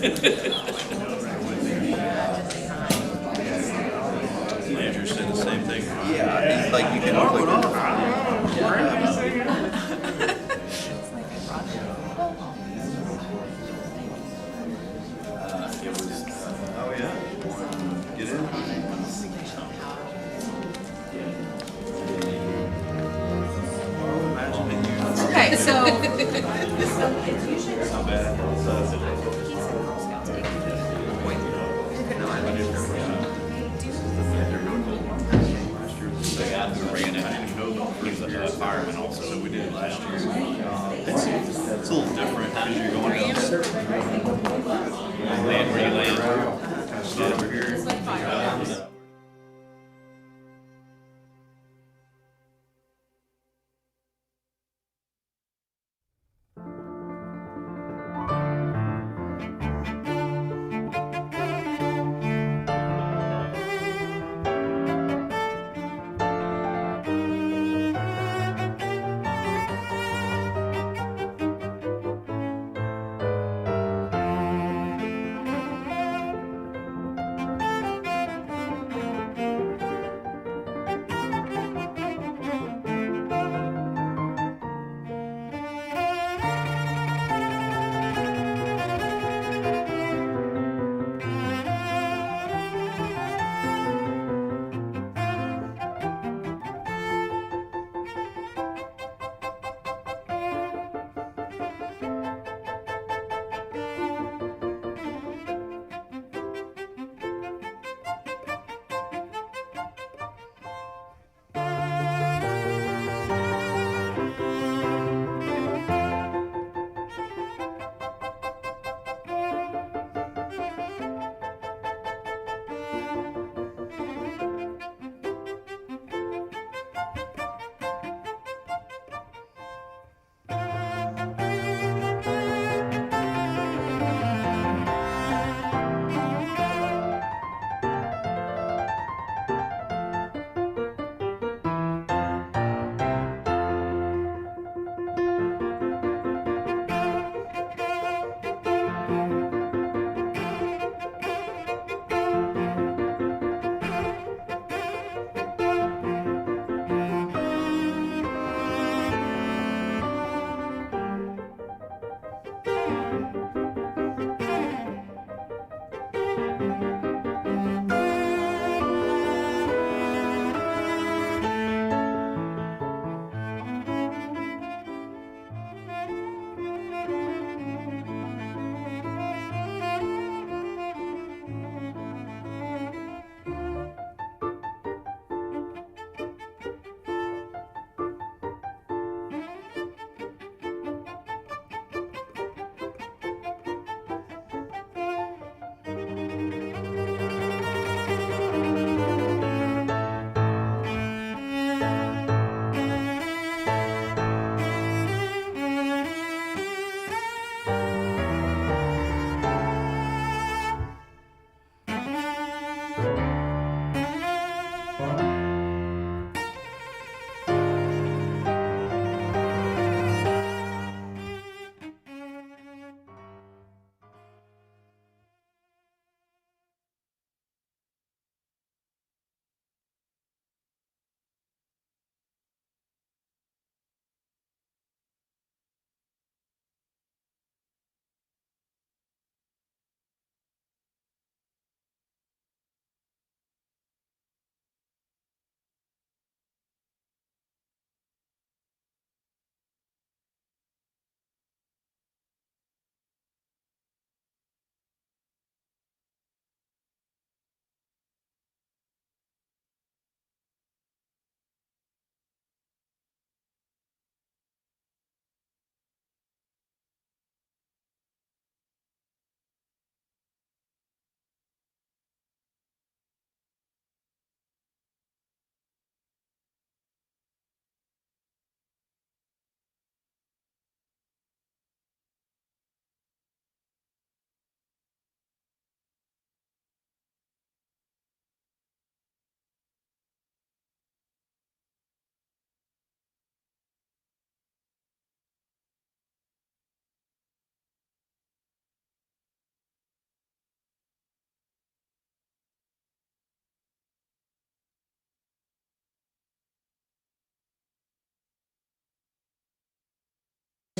Andrew said the same thing. Yeah, he's like, you can look oh yeah, get in. Okay, so Not bad. The guy who ran it, he was a fireman also. So we did it last year. It's a little different because you're going down. Land where you land. Start over here.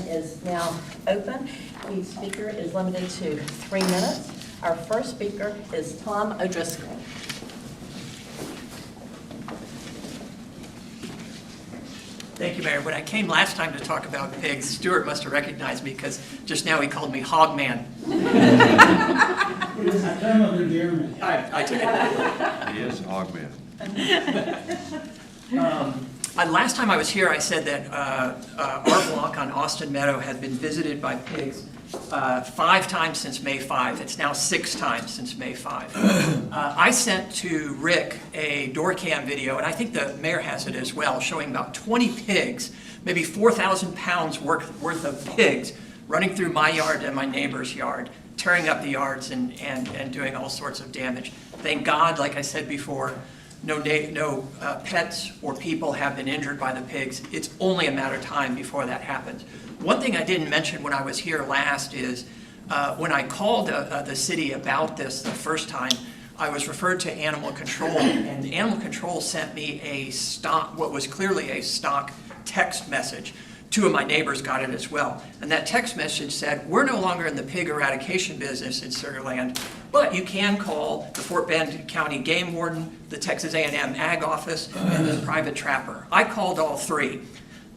Is now open. Each speaker is limited to 3 minutes. Our first speaker is Tom O'Driscoll. Thank you, Mayor. When I came last time to talk about pigs, Stuart must have recognized me because just now he called me Hog Man. It is a term of endearment. I took it. He is Hogman. Last time I was here, I said that our block on Austin Meadow had been visited by pigs 5 times since May 5. It's now 6 times since May 5. I sent to Rick a door cam video, and I think the mayor has it as well, showing about 20 pigs, maybe 4,000 pounds worth of pigs running through my yard and my neighbor's yard, tearing up the yards and doing all sorts of damage. Thank God, like I said before, no pets or people have been injured by the pigs. It's only a matter of time before that happens. One thing I didn't mention when I was here last is when I called the city about this the first time, I was referred to Animal Control, and Animal Control sent me what was clearly a stock text message. 2 of my neighbors got it as well. And that text message said, we're no longer in the pig eradication business in Sugar Land, but you can call the Fort Bend County Game Warden, the Texas A&M Ag Office, and the private trapper. I called all 3.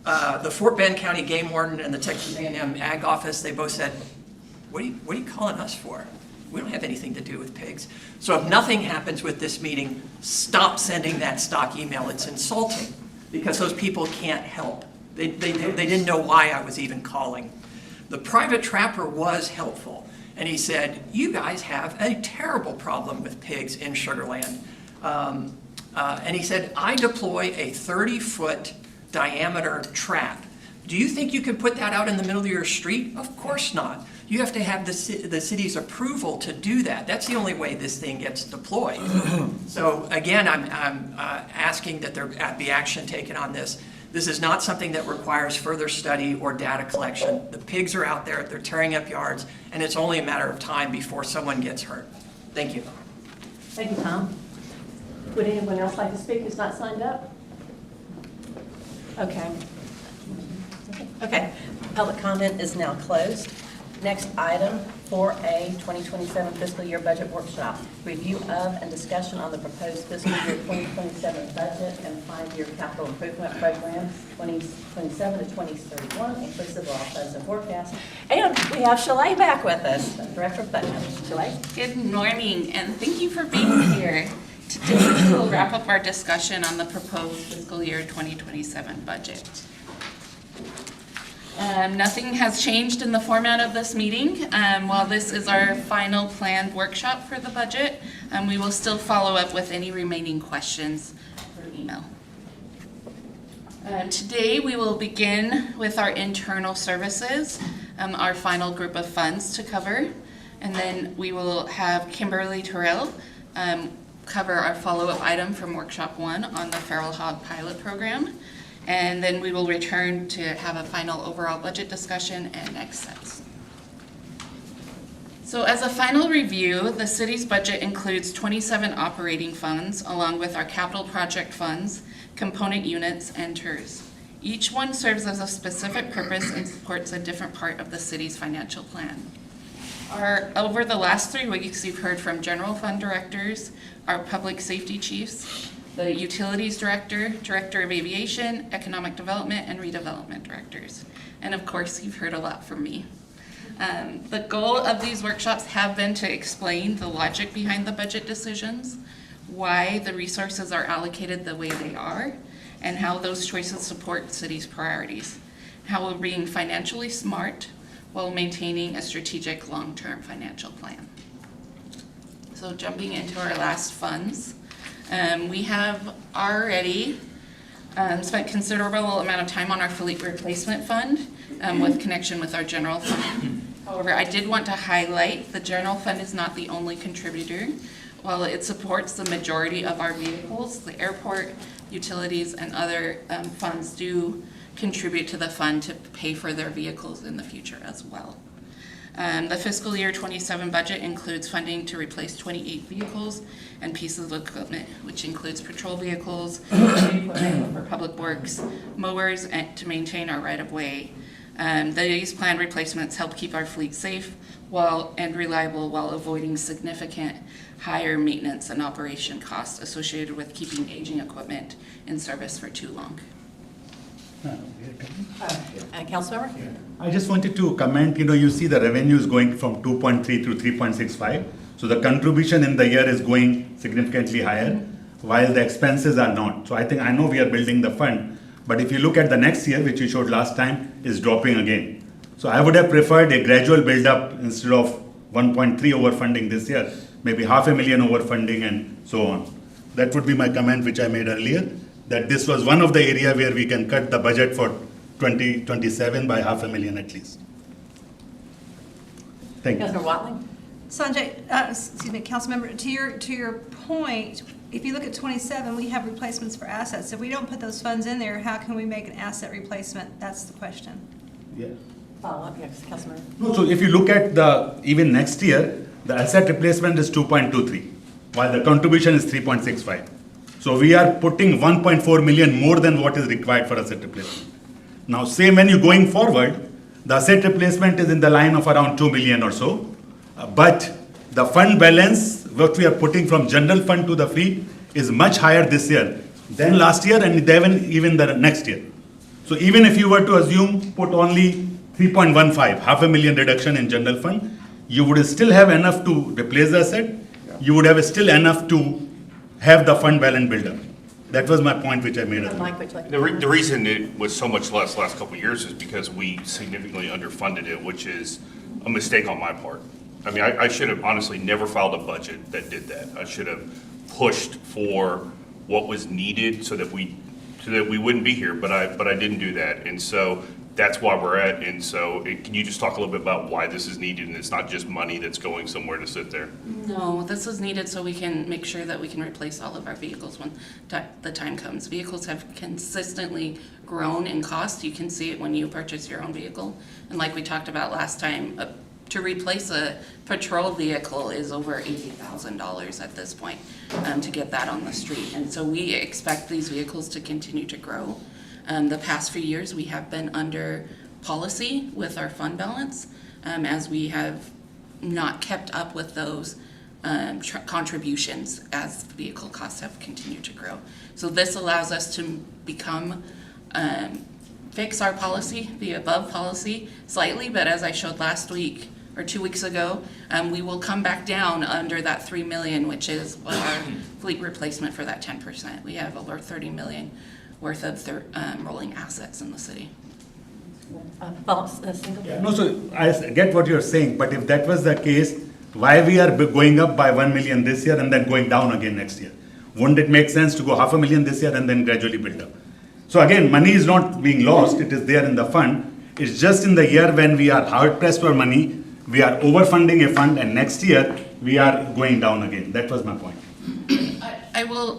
The Fort Bend County Game Warden and the Texas A&M Ag Office, they both said, what are you calling us for? We don't have anything to do with pigs. So if nothing happens with this meeting, stop sending that stock email. It's insulting because those people can't help. They didn't know why I was even calling. The private trapper was helpful, and he said, you guys have a terrible problem with pigs in Sugar Land. And he said, I deploy a 30-foot diameter trap. Do you think you can put that out in the middle of your street? Of course not. You have to have the city's approval to do that. That's the only way this thing gets deployed. So again, I'm asking that there be action taken on this. This is not something that requires further study or data collection. The pigs are out there, they're tearing up yards, and it's only a matter of time before someone gets hurt. Thank you. Thank you, Tom. Would anyone else like to speak who's not signed up? Okay. Okay. Public comment is now closed. Next item, 4A, 2027 fiscal year budget workshop. Review of and discussion on the proposed fiscal year 2027 budget and 5-year capital improvement program, 2027 to 2031, inclusive of all funds and forecasts. And we have Shalay back with us, Director of Budget. Shalay? Good morning, and thank you for being here. Today, we'll wrap up our discussion on the proposed fiscal year 2027 budget. Nothing has changed in the format of this meeting. While this is our final planned workshop for the budget, we will still follow up with any remaining questions through email. Today, we will begin with our internal services, our final group of funds to cover, and then we will have Kimberly Terrell cover our follow-up item from Workshop 1 on the Feral Hog Pilot Program. And then we will return to have a final overall budget discussion and next steps. So as a final review, the city's budget includes 27 operating funds along with our capital project funds, component units, and TERS. Each one serves as a specific purpose and supports a different part of the city's financial plan. Over the last 3 weeks, you've heard from general fund directors, our public safety chiefs, the utilities director, director of aviation, economic development, and redevelopment directors. And of course, you've heard a lot from me. The goal of these workshops have been to explain the logic behind the budget decisions, why the resources are allocated the way they are, and how those choices support the city's priorities, how we're being financially smart while maintaining a strategic long-term financial plan. So jumping into our last funds, we have already spent considerable amount of time on our fleet replacement fund with connection with our general fund. However, I did want to highlight the general fund is not the only contributor. While it supports the majority of our vehicles, the airport, utilities, and other funds do contribute to the fund to pay for their vehicles in the future as well. The fiscal year 27 budget includes funding to replace 28 vehicles and pieces of equipment, which includes patrol vehicles, equipment for public works, mowers and to maintain our right-of-way, These planned replacements help keep our fleet safe and reliable while avoiding significant higher maintenance and operation costs associated with keeping aging equipment in service for too long. Councilmember? I just wanted to comment, you see the revenue is going from 2.3 to 3.65. So the contribution in the year is going significantly higher, while the expenses are not. So I know we are building the fund, but if you look at the next year, which you showed last time, is dropping again. So I would have preferred a gradual build-up instead of 1.3 overfunding this year, maybe $500,000 overfunding and so on. That would be my comment which I made earlier, that this was one of the area where we can cut the budget for 2027 by $500,000 at least. Thank you. Councilmember Watling? Sanjay, Councilmember, to your point, if you look at 27, we have replacements for assets. If we don't put those funds in there, how can we make an asset replacement? That's the question. Yeah. Follow up, yes, Councilmember. No, so if you look at even next year, the asset replacement is 2.23, while the contribution is 3.65. So we are putting 1.4 million more than what is required for asset replacement. Now, say when you're going forward, the asset replacement is in the line of around 2 million or so, but the fund balance, what we are putting from general fund to the fleet, is much higher this year than last year and even the next year. So even if you were to assume put only 3.15, $500,000 reduction in general fund, you would still have enough to replace the asset. You would have still enough to have the fund balance build up. That was my point which I made earlier. Mike, would you like to? The reason it was so much less last couple of years is because we significantly underfunded it, which is a mistake on my part. I mean, I should have honestly never filed a budget that did that. I should have pushed for what was needed so that we wouldn't be here, but I didn't do that. And so that's why we're at. And so can you just talk a little bit about why this is needed and it's not just money that's going somewhere to sit there? No, this is needed so we can make sure that we can replace all of our vehicles when the time comes. Vehicles have consistently grown in cost. You can see it when you purchase your own vehicle. And like we talked about last time, to replace a patrol vehicle is over $80,000 at this point to get that on the street. And so we expect these vehicles to continue to grow. The past few years, we have been under policy with our fund balance as we have not kept up with those contributions as vehicle costs have continued to grow. So this allows us to fix our policy, be above policy slightly, but as I showed last week or 2 weeks ago, we will come back down under that 3 million, which is our fleet replacement for that 10%. We have over 30 million worth of rolling assets in the city. Single? No, so I get what you're saying, but if that was the case, why we are going up by 1 million this year and then going down again next year? Wouldn't it make sense to go $500,000 this year and then gradually build up? So again, money is not being lost, it is there in the fund. It's just in the year when we are hard pressed for money, we are overfunding a fund, and next year we are going down again. That was my point.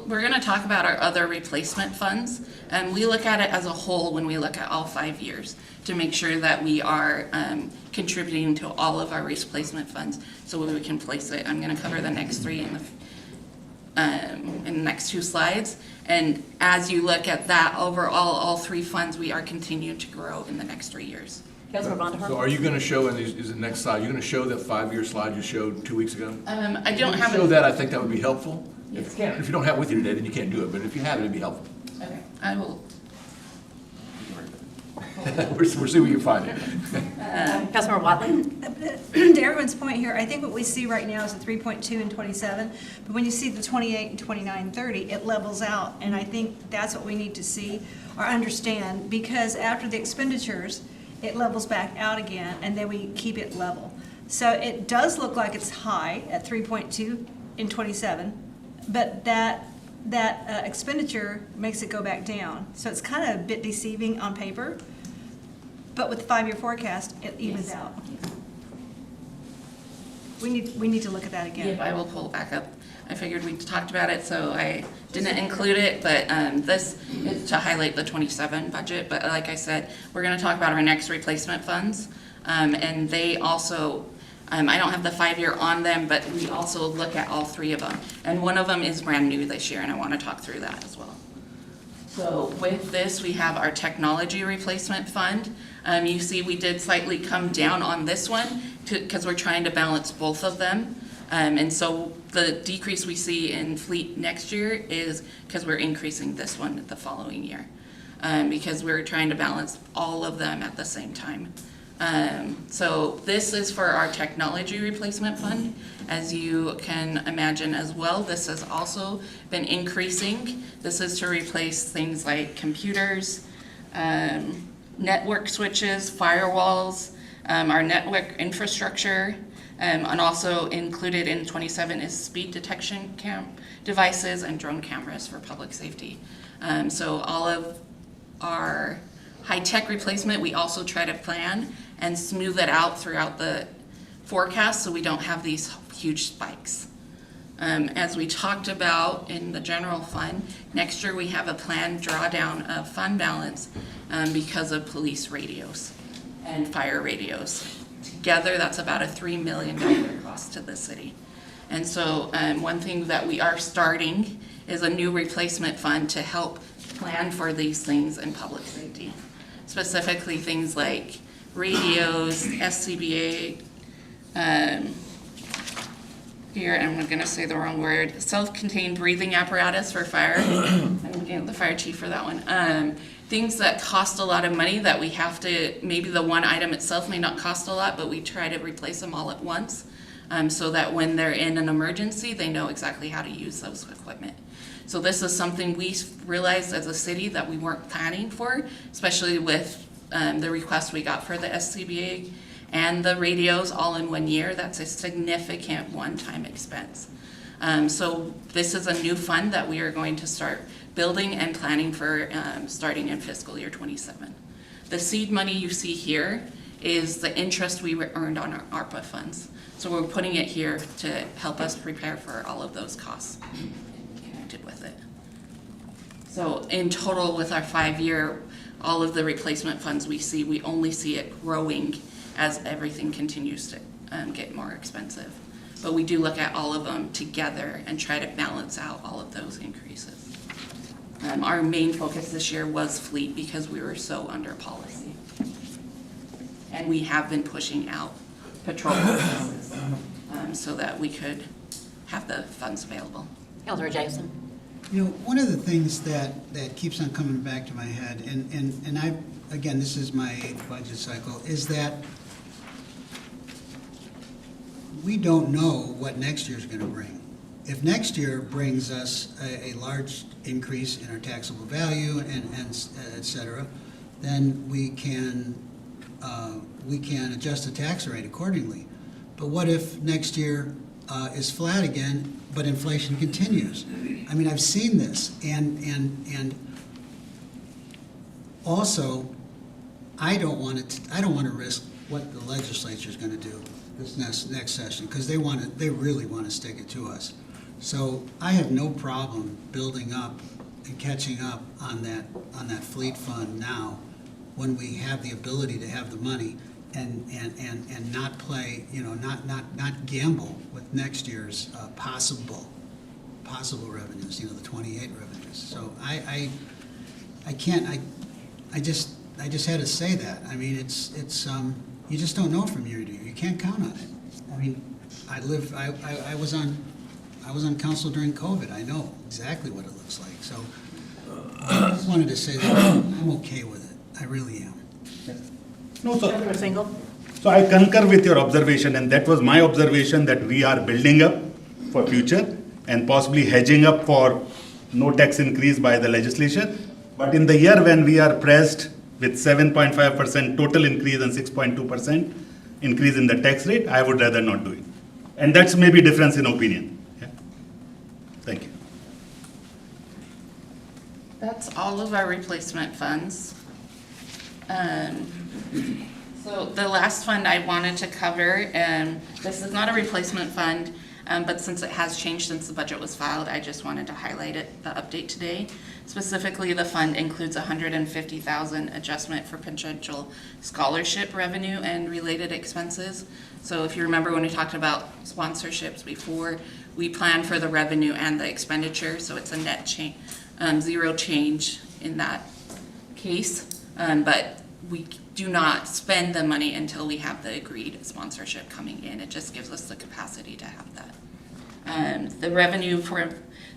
We're gonna talk about our other replacement funds, and we look at it as a whole when we look at all 5 years to make sure that we are contributing to all of our replacement funds so we can place it. I'm gonna cover the next three in the next 2 slides. And as you look at that overall, all 3 funds, we are continuing to grow in the next 3 years. Councilmember Vonderhaar? So are you gonna show, and is the next slide, you're gonna show that 5-year slide you showed 2 weeks ago? I don't have Show it. that, I think that would be helpful. Yes. If you don't have it with you today, then you can't do it, but if you have it, it'd be helpful. Okay, I will. We'll see what you find. Councilmember Watling? To everyone's point here, I think what we see right now is a 3.2 and 27, but when you see the 28 and 29, 30, it levels out, and I think that's what we need to see or understand, because after the expenditures, it levels back out again, and then we keep it level. So it does look like it's high at 3.2 in 27, but that expenditure makes it go back down. So it's kind of a bit deceiving on paper, but with the 5-year forecast, it evens out. We need to look at that again. Yep, I will pull it back up. I figured we talked about it, so I didn't include it, but this is to highlight the 27 budget. But like I said, we're gonna talk about our next replacement funds. And they also, I don't have the 5-year on them, but we also look at all 3 of them. And one of them is brand new this year, and I wanna talk through that as well. So with this, we have our technology replacement fund. You see we did slightly come down on this one because we're trying to balance both of them. And so the decrease we see in fleet next year is because we're increasing this one the following year. Because we're trying to balance all of them at the same time. So this is for our technology replacement fund. As you can imagine as well, this has also been increasing. This is to replace things like computers, network switches, firewalls, our network infrastructure, and also included in 27 is speed detection devices and drone cameras for public safety. So all of our high-tech replacement, we also try to plan and smooth it out throughout the forecast so we don't have these huge spikes. As we talked about in the general fund, next year we have a planned drawdown of fund balance because of police radios and fire radios. Together, that's about a $3 million cost to the city. And so one thing that we are starting is a new replacement fund to help plan for these things in public safety. Specifically things like radios, SCBA, here I'm gonna say the wrong word, self-contained breathing apparatus for fire. I'm looking at the fire chief for that one. Things that cost a lot of money that we have to, maybe the one item itself may not cost a lot, but we try to replace them all at once. So that when they're in an emergency, they know exactly how to use those equipment. So this is something we realized as a city that we weren't planning for, especially with the request we got for the SCBA and the radios all in 1 year. That's a significant one-time expense. So this is a new fund that we are going to start building and planning for starting in fiscal year 27. The seed money you see here is the interest we earned on our ARPA funds. So we're putting it here to help us prepare for all of those costs connected with it. So in total with our 5-year, all of the replacement funds we see, we only see it growing as everything continues to get more expensive. But we do look at all of them together and try to balance out all of those increases. Our main focus this year was fleet because we were so under policy. And we have been pushing out patrol officers so that we could have the funds available. Councilor Jason? You know, one of the things that keeps on coming back to my head, and I, again, this is my 8th budget cycle, is that we don't know what next year's gonna bring. If next year brings us a large increase in our taxable value and et cetera, then we can adjust the tax rate accordingly. But what if next year is flat again, but inflation continues? I mean, I've seen this, and also, I don't want to risk what the legislature is going to do this next session, because they really want to stick it to us. So I have no problem building up and catching up on that fleet fund now, when we have the ability to have the money and not play, you know, not gamble with next year's possible revenues, you know, the 28 revenues. So I just had to say that. I mean, it's you just don't know from year to year. You can't count on it. I mean, I was on council during COVID. I know exactly what it looks like. So I just wanted to say that I'm okay with it. I really am. No, Councilor Single? so I concur with your observation, and that was my observation, that we are building up for future and possibly hedging up for no tax increase by the legislature. But in the year when we are pressed with 7.5% total increase and 6.2% increase in the tax rate, I would rather not do it. And that's maybe difference in opinion. Yeah. Thank you. That's all of our replacement funds. So the last fund I wanted to cover, this is not a replacement fund, but since it has changed since the budget was filed, I just wanted to highlight it, the update today. Specifically, the fund includes $150,000 adjustment for potential scholarship revenue and related expenses. So if you remember when we talked about sponsorships before, we plan for the revenue and the expenditure, so it's a net change, zero change in that case. But we do not spend the money until we have the agreed sponsorship coming in. It just gives us the capacity to have that.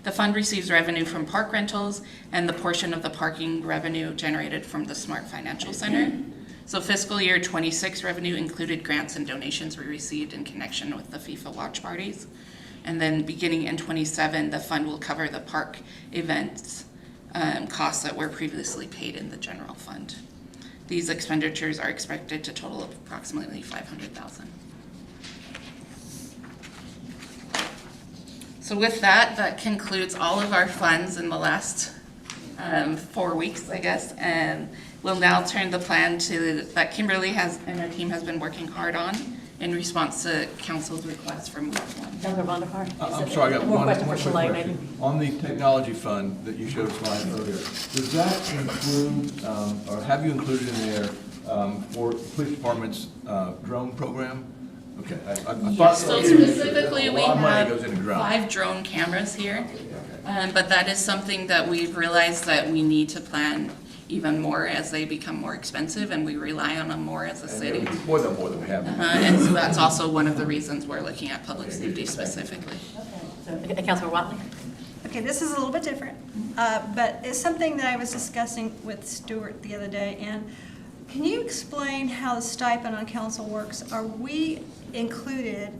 The fund receives revenue from park rentals and the portion of the parking revenue generated from the Smart Financial Center. So fiscal year 26 revenue included grants and donations we received in connection with the FIFA watch parties. And then beginning in 27, the fund will cover the park events costs that were previously paid in the general fund. These expenditures are expected to total approximately $500,000. So with that, that concludes all of our funds in the last 4 weeks, I guess. And we'll now turn the plan that Kimberly and her team has been working hard on in response to council's request for move one. Councilor Vonderhaar? I'm sorry, I got More one question for quick Shalay, question. maybe? On the technology fund that you showed a slide earlier, does that include, or have you included in there for police department's drone program? Okay, I thought. Yes, so specifically, A we lot of money have goes into drone. 5 drone cameras here. But that is something that we've realized that we need to plan even more as they become more expensive, and we rely on them more as a city. More than we have. And so that's also one of the reasons we're looking at public safety specifically. So, Councilor Watley? Okay, this is a little bit different, but it's something that I was discussing with Stuart the other day, and can you explain how the stipend on council works? Are we included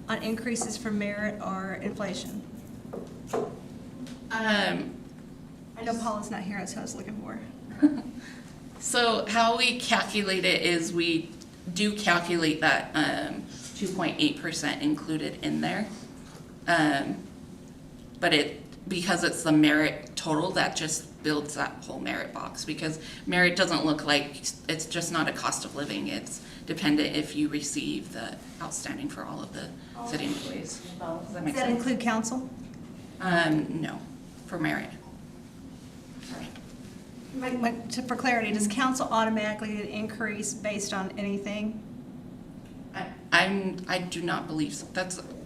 on increases for merit or inflation? I know Paula's not here, that's what I was looking for. So how we calculate it is we do calculate that 2.8% included in there. But because it's the merit total, that just builds that whole merit box, because merit doesn't look like, it's just not a cost of living, it's dependent if you receive the outstanding for all of the city employees. Does that make Does that sense? include council? No, for merit. Sorry. For clarity, does council automatically get an increase based on anything? I do not believe so.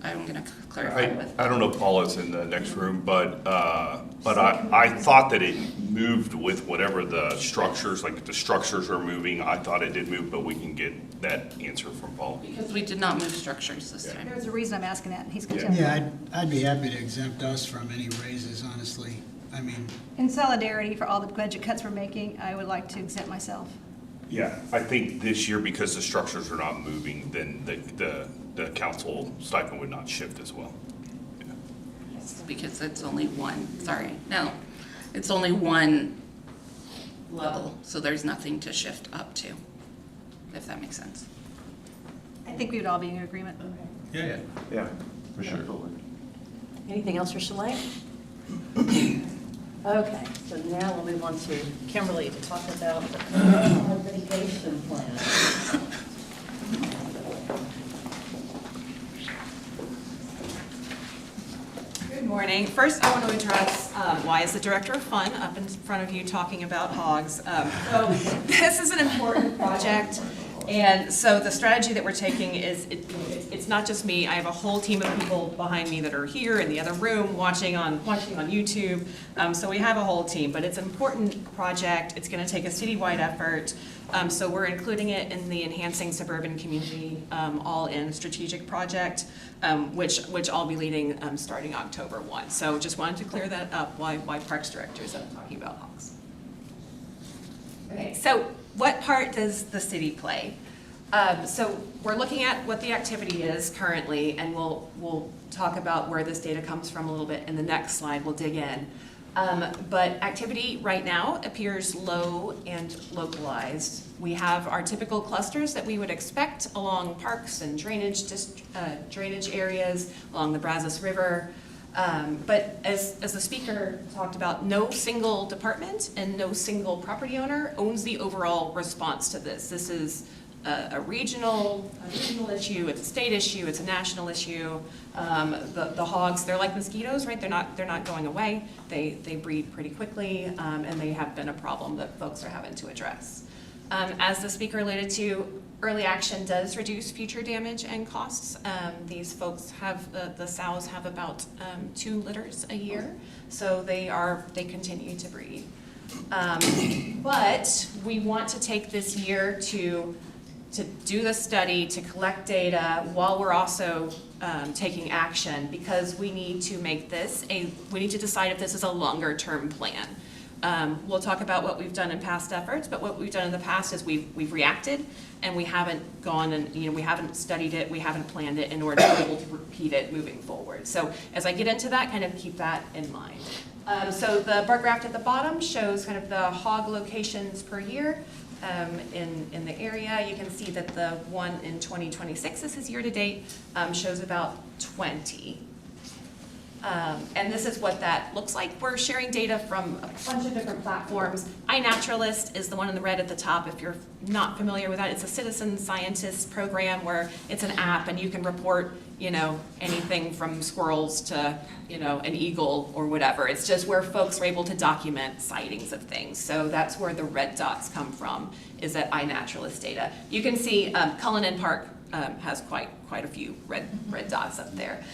I'm gonna clarify with. I don't know if Paula's in the next room, but I thought that it moved with whatever the structures, like if the structures are moving, I thought it did move, but we can get that answer from Paula. Because we did not move structures this time. There's a reason I'm asking that, and he's gonna tell me. Yeah, I'd be happy to exempt us from any raises, honestly. I mean, In solidarity for all the budget cuts we're making, I would like to exempt myself. Yeah, I think this year, because the structures are not moving, then the council stipend would not shift as well. Because it's only it's only one level, so there's nothing to shift up to, if that makes sense. I think we would all be in agreement. Yeah. Yeah, for sure. Anything else for Shalay? Okay, so now we'll move on to Kimberly to talk about the mitigation plan. Good morning. First, I want to address why is the Director of Fun up in front of you talking about hogs. So this is an important project, and so the strategy that we're taking is it's not just me. I have a whole team of people behind me that are here in the other room watching on YouTube. So we have a whole team, but it's an important project. It's going to take a citywide effort. So we're including it in the Enhancing Suburban Community All-In Strategic Project, which I'll be leading starting October 1. So just wanted to clear that up, why Parks Director is up talking about hogs. Okay, so what part does the city play? So we're looking at what the activity is currently, and we'll talk about where this data comes from a little bit in the next slide. We'll dig in. But activity right now appears low and localized. We have our typical clusters that we would expect along parks and drainage areas, along the Brazos River. But as the speaker talked about, no single department and no single property owner owns the overall response to this. This is a regional issue, it's a state issue, it's a national issue. The hogs, they're like mosquitoes, right? They're not going away. They breed pretty quickly, and they have been a problem that folks are having to address. As the speaker alluded to, early action does reduce future damage and costs. These folks the sows have about 2 litters a year, so they continue to breed. But we want to take this year to do the study, to collect data, while we're also taking action, because we need to make this we need to decide if this is a longer-term plan. We'll talk about what we've done in past efforts, but what we've done in the past is we've reacted, and we haven't gone and, we haven't studied it, we haven't planned it in order to be able to repeat it moving forward. So as I get into that, kind of keep that in mind. So the bar graph at the bottom shows kind of the hog locations per year in the area. You can see that the one in 2026, this is year-to-date, shows about 20. And this is what that looks like. We're sharing data from a bunch of different platforms. iNaturalist is the one in the red at the top. If you're not familiar with that, it's a citizen scientist program where it's an app and you can report, anything from squirrels to, an eagle or whatever. It's just where folks are able to document sightings of things. So that's where the red dots come from, is that iNaturalist data. You can see Cullinan Park has quite a few red dots up there.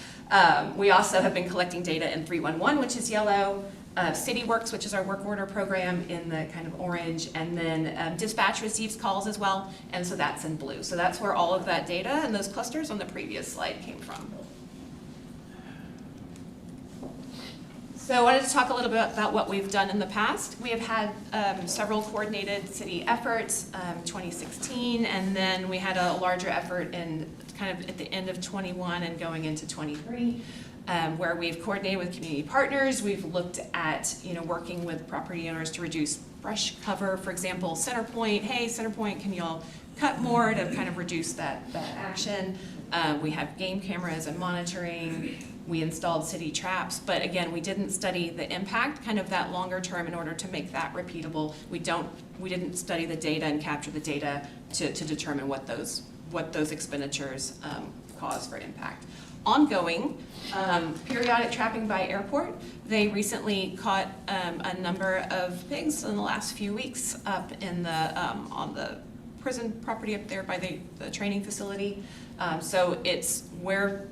We also have been collecting data in 311, which is yellow, CityWorks, which is our work order program, in the kind of orange, and then dispatch receives calls as well, and so that's in blue. So that's where all of that data and those clusters on the previous slide came from. So I wanted to talk a little bit about what we've done in the past. We have had several coordinated city efforts, 2016, and then we had a larger effort in kind of at the end of 21 and going into 23, where we've coordinated with community partners. We've looked at, working with property owners to reduce brush cover. For example, Centerpoint, hey, Centerpoint, can y'all cut more to kind of reduce that action? We have game cameras and monitoring. We installed city traps, but again, we didn't study the impact, kind of that longer term, in order to make that repeatable. We didn't study the data and capture the data to determine what those expenditures cause for impact. Ongoing, periodic trapping by airport. They recently caught a number of pigs in the last few weeks up in the on the prison property up there by the training facility. So it's where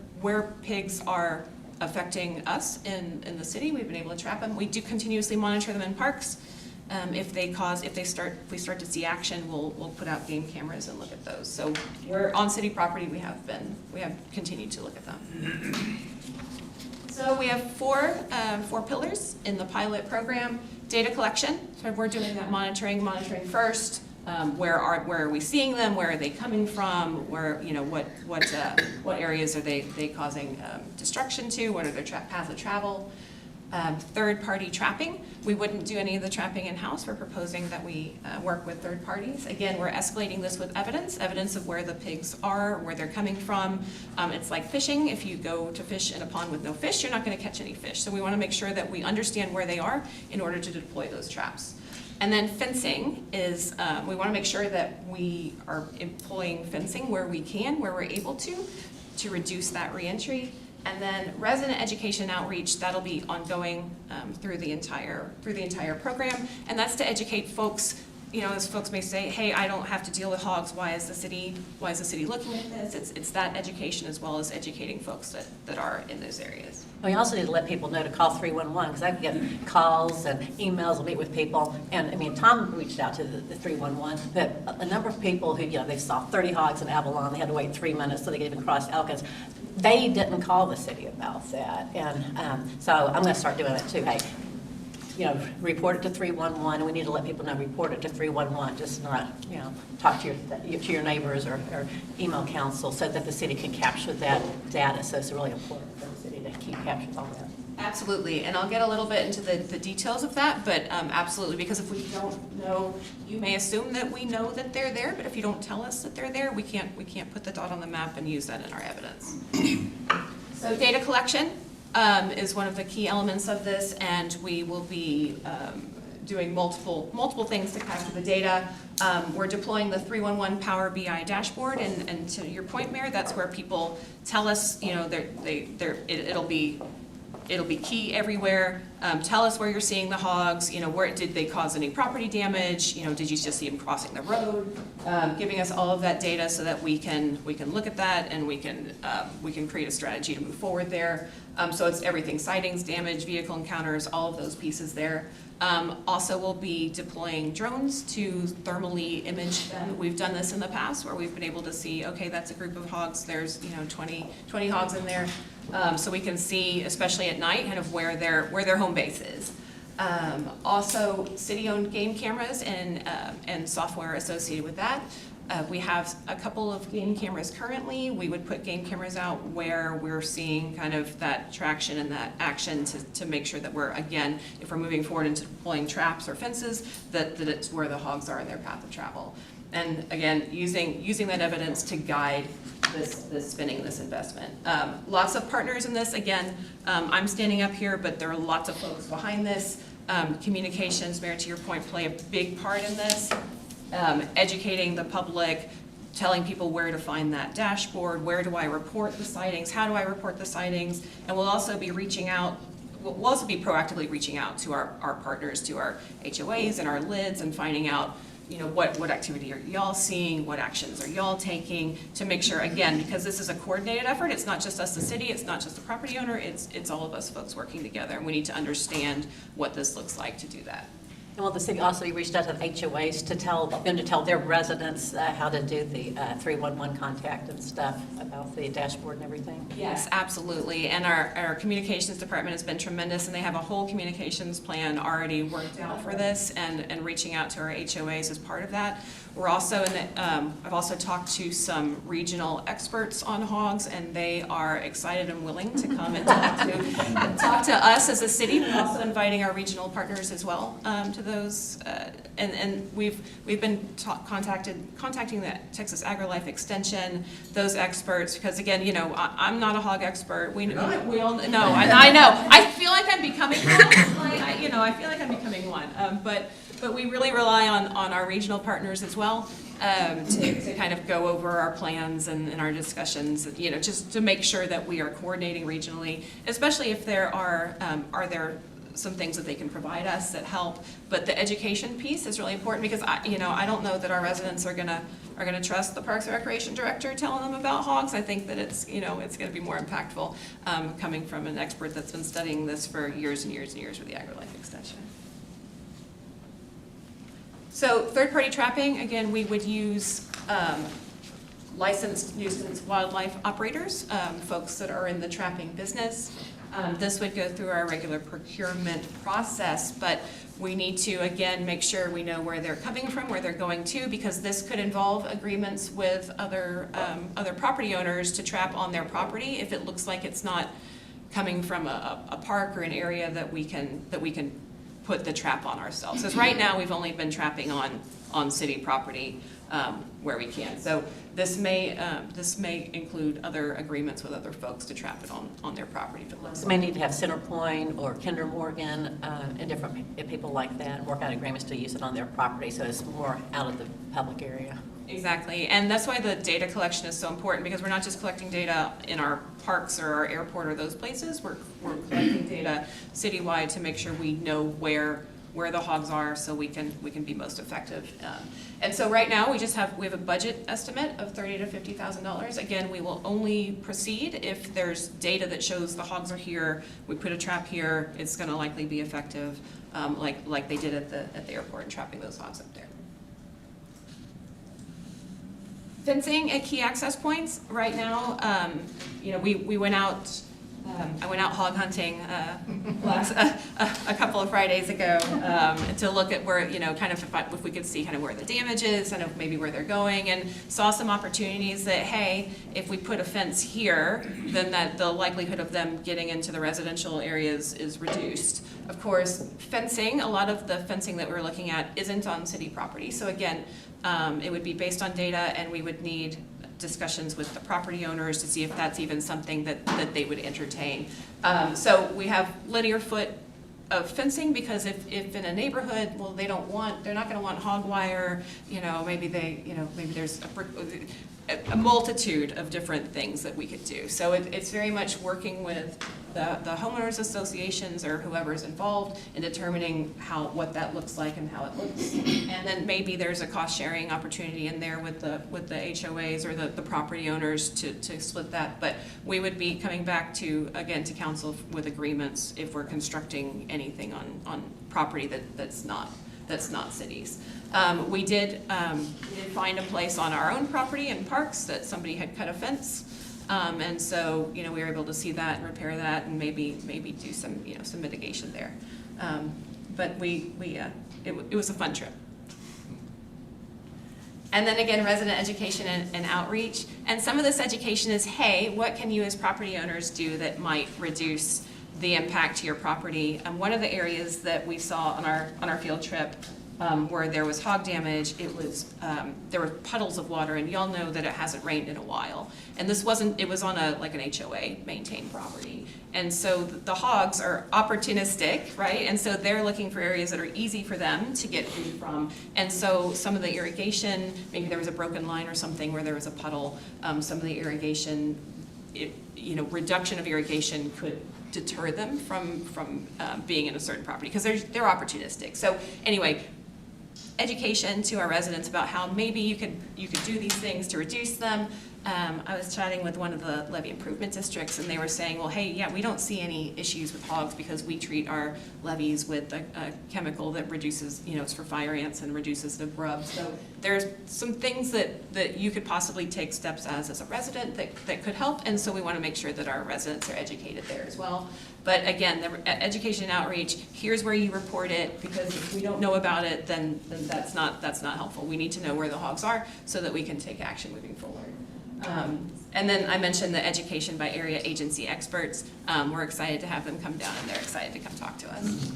pigs are affecting us in the city. We've been able to trap them. We do continuously monitor them in parks. If we start to see action, we'll put out game cameras and look at those. So we're on city property. We have continued to look at them. So we have four pillars in the pilot program. Data collection. So we're doing that monitoring first. Where are we seeing them? Where are they coming from? Where, what areas are they causing destruction to? What are their paths of travel? Third-party trapping. We wouldn't do any of the trapping in-house. We're proposing that we work with third parties. Again, we're escalating this with evidence of where the pigs are, where they're coming from. It's like fishing. If you go to fish in a pond with no fish, you're not going to catch any fish. So we want to make sure that we understand where they are in order to deploy those traps. And then fencing is, we want to make sure that we are employing fencing where we can, where we're able to reduce that reentry. And then resident education outreach, that'll be ongoing through the entire program. And that's to educate folks, as folks may say, hey, I don't have to deal with hogs. Why is the city looking at this? It's that education as well as educating folks that are in those areas. We also need to let people know to call 311, because I get calls and emails, I'll meet with people, and Tom reached out to the 311, but a number of people who, they saw 30 hogs in Avalon, they had to wait 3 minutes so they could even cross Elkins. They didn't call the city about that, and so I'm going to start doing that too. Hey, report it to 311, and we need to let people know, report it to 311, just not, talk to your neighbors or email council so that the city can capture that data. So it's really important for the city to keep capturing all that. Absolutely, and I'll get a little bit into the details of that, but absolutely, because if we don't know, you may assume that we know that they're there, but if you don't tell us that they're there, we can't put the dot on the map and use that in our evidence. So data collection is one of the key elements of this, and we will be doing multiple things to capture the data. We're deploying the 311 Power BI dashboard, and to your point, Mayor, that's where people tell us, it'll be it'll be key everywhere. Tell us where you're seeing the hogs, where, did they cause any property damage? Did you just see them crossing the road? Giving us all of that data so that we can look at that and we can create a strategy to move forward there. So it's everything, sightings, damage, vehicle encounters, all of those pieces there. Also, we'll be deploying drones to thermally image them. We've done this in the past where we've been able to see, okay, that's a group of hogs, there's 20 hogs in there. So we can see, especially at night, kind of where their home base is. Also, city-owned game cameras and software associated with that. We have a couple of game cameras currently. We would put game cameras out where we're seeing kind of that traction and that action to make sure that we're, again, if we're moving forward into deploying traps or fences, that it's where the hogs are in their path of travel. And again, using that evidence to guide this spending, this investment. Lots of partners in this. Again, I'm standing up here, but there are lots of folks behind this. Communications, Mayor, to your point, play a big part in this. Educating the public, telling people where to find that dashboard, where do I report the sightings, how do I report the sightings, and we'll also be reaching out, we'll also be proactively reaching out to our partners, to our HOAs and our LIDs, and finding out, what activity are y'all seeing, what actions are y'all taking, to make sure, again, because this is a coordinated effort, it's not just us, the city, it's not just the property owner, it's all of us folks working together, and we need to understand what this looks like to do that. And will the city also reached out to the HOAs to tell them to tell their residents how to do the 311 contact and stuff about the dashboard and everything? Yes, absolutely. And our communications department has been tremendous, and they have a whole communications plan already worked out for this, and reaching out to our HOAs as part of that. We're also I've also talked to some regional experts on hogs, and they are excited and willing to come and talk to us as a city. We're also inviting our regional partners as well to those, and we've been contacting the Texas AgriLife Extension, those experts, because again, I'm not a hog expert. We all know. I know. I feel like I'm becoming one. I feel like I'm becoming one. But we really rely on our regional partners as well to kind of go over our plans and our discussions, just to make sure that we are coordinating regionally, especially if there are there some things that they can provide us that help. But the education piece is really important, because I don't know that our residents are gonna trust the Parks and Recreation Director telling them about hogs. I think that it's gonna be more impactful coming from an expert that's been studying this for years and years and years with the AgriLife Extension. So third-party trapping, again, we would use licensed nuisance wildlife operators, folks that are in the trapping business. This would go through our regular procurement process, but we need to, again, make sure we know where they're coming from, where they're going to, because this could involve agreements with other property owners to trap on their property if it looks like it's not coming from a park or an area that we can put the trap on ourselves. Because right now, we've only been trapping on city property where we can. So this may include other agreements with other folks to trap it on their property. So may need to have Centerpoint or Kinder Morgan and different people like that, and work out agreements to use it on their property, so it's more out of the public area. Exactly, and that's why the data collection is so important, because we're not just collecting data in our parks or our airport or those places, we're collecting data citywide to make sure we know where the hogs are, so we can be most effective. And so right now we have a budget estimate of $30,000 to $50,000. Again, we will only proceed if there's data that shows the hogs are here. We put a trap here. It's going to likely be effective, like they did at the airport and trapping those hogs up there. Fencing at key access points. Right now, we went out. I went out hog hunting a couple of Fridays ago to look at where, kind of if we could see kind of where the damage is and maybe where they're going, and saw some opportunities that, hey, if we put a fence here, then that the likelihood of them getting into the residential areas is reduced. Of course, fencing, a lot of the fencing that we're looking at isn't on city property. So again, it would be based on data, and we would need discussions with the property owners to see if that's even something that they would entertain. So we have linear foot of fencing, because if in a neighborhood, well, they're not going to want hog wire, maybe there's a multitude of different things that we could do. So it's very much working with the homeowners associations or whoever's involved in determining what that looks like and how it looks. And then maybe there's a cost sharing opportunity in there with the HOAs or the property owners to split that. But we would be coming back to council with agreements if we're constructing anything on property that's not cities. We did find a place on our own property in Parks that somebody had cut a fence. And so, we were able to see that and repair that and maybe do some mitigation there. But it was a fun trip. And then again, resident education and outreach. And some of this education is, hey, what can you as property owners do that might reduce the impact to your property? One of the areas that we saw on our field trip where there was hog damage, there were puddles of water, and y'all know that it hasn't rained in a while. And it was on an HOA maintained property. And so the hogs are opportunistic, right? And so they're looking for areas that are easy for them to get food from. And so some of the irrigation, maybe there was a broken line or something where there was a puddle, some of the irrigation, reduction of irrigation could deter them from being in a certain property because they're opportunistic. So anyway, education to our residents about how maybe you could do these things to reduce them. I was chatting with one of the levee improvement districts, and they were saying, well, hey, yeah, we don't see any issues with hogs because we treat our levees with a chemical that reduces, it's for fire ants and reduces the grub. So there's some things that you could possibly take steps as a resident that could help, and so we want to make sure that our residents are educated there as well. But again, the education and outreach, here's where you report it, because if we don't know about it, then that's not helpful. We need to know where the hogs are so that we can take action moving forward. And then I mentioned the education by area agency experts. We're excited to have them come down, and they're excited to come talk to us.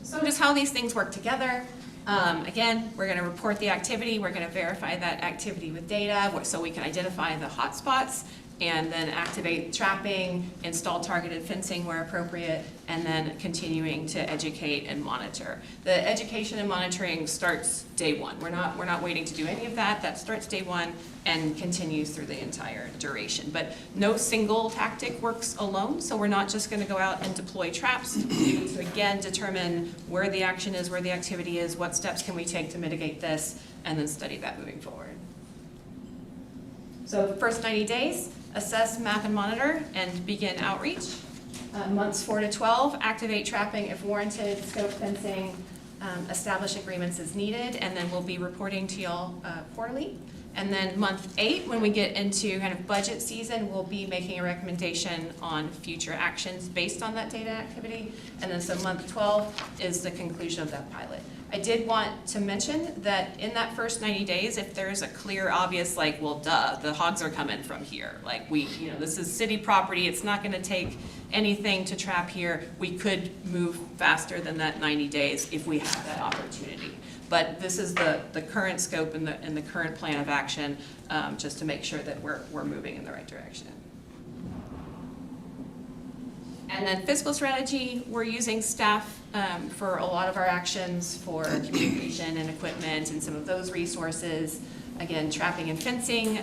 So just how these things work together. Again, we're going to report the activity. We're going to verify that activity with data so we can identify the hot spots, and then activate trapping, install targeted fencing where appropriate, and then continuing to educate and monitor. The education and monitoring starts day one. We're not waiting to do any of that. That starts day one and continues through the entire duration. But no single tactic works alone, so we're not just going to go out and deploy traps. We need to again determine where the action is, where the activity is, what steps can we take to mitigate this, and then study that moving forward. So the first 90 days, assess, map, and monitor, and begin outreach. Months 4 to 12, activate trapping if warranted, scope fencing, establish agreements as needed, and then we'll be reporting to y'all quarterly. And then month 8, when we get into kind of budget season, we'll be making a recommendation on future actions based on that data activity. And then so month 12 is the conclusion of that pilot. I did want to mention that in that first 90 days, if there's a clear, obvious, like, well, duh, the hogs are coming from here. Like, this is city property. It's not going to take anything to trap here. We could move faster than that 90 days if we have that opportunity. But this is the current scope and the current plan of action, just to make sure that we're moving in the right direction. And then fiscal strategy, we're using staff for a lot of our actions for communication and equipment and some of those resources. Again, trapping and fencing,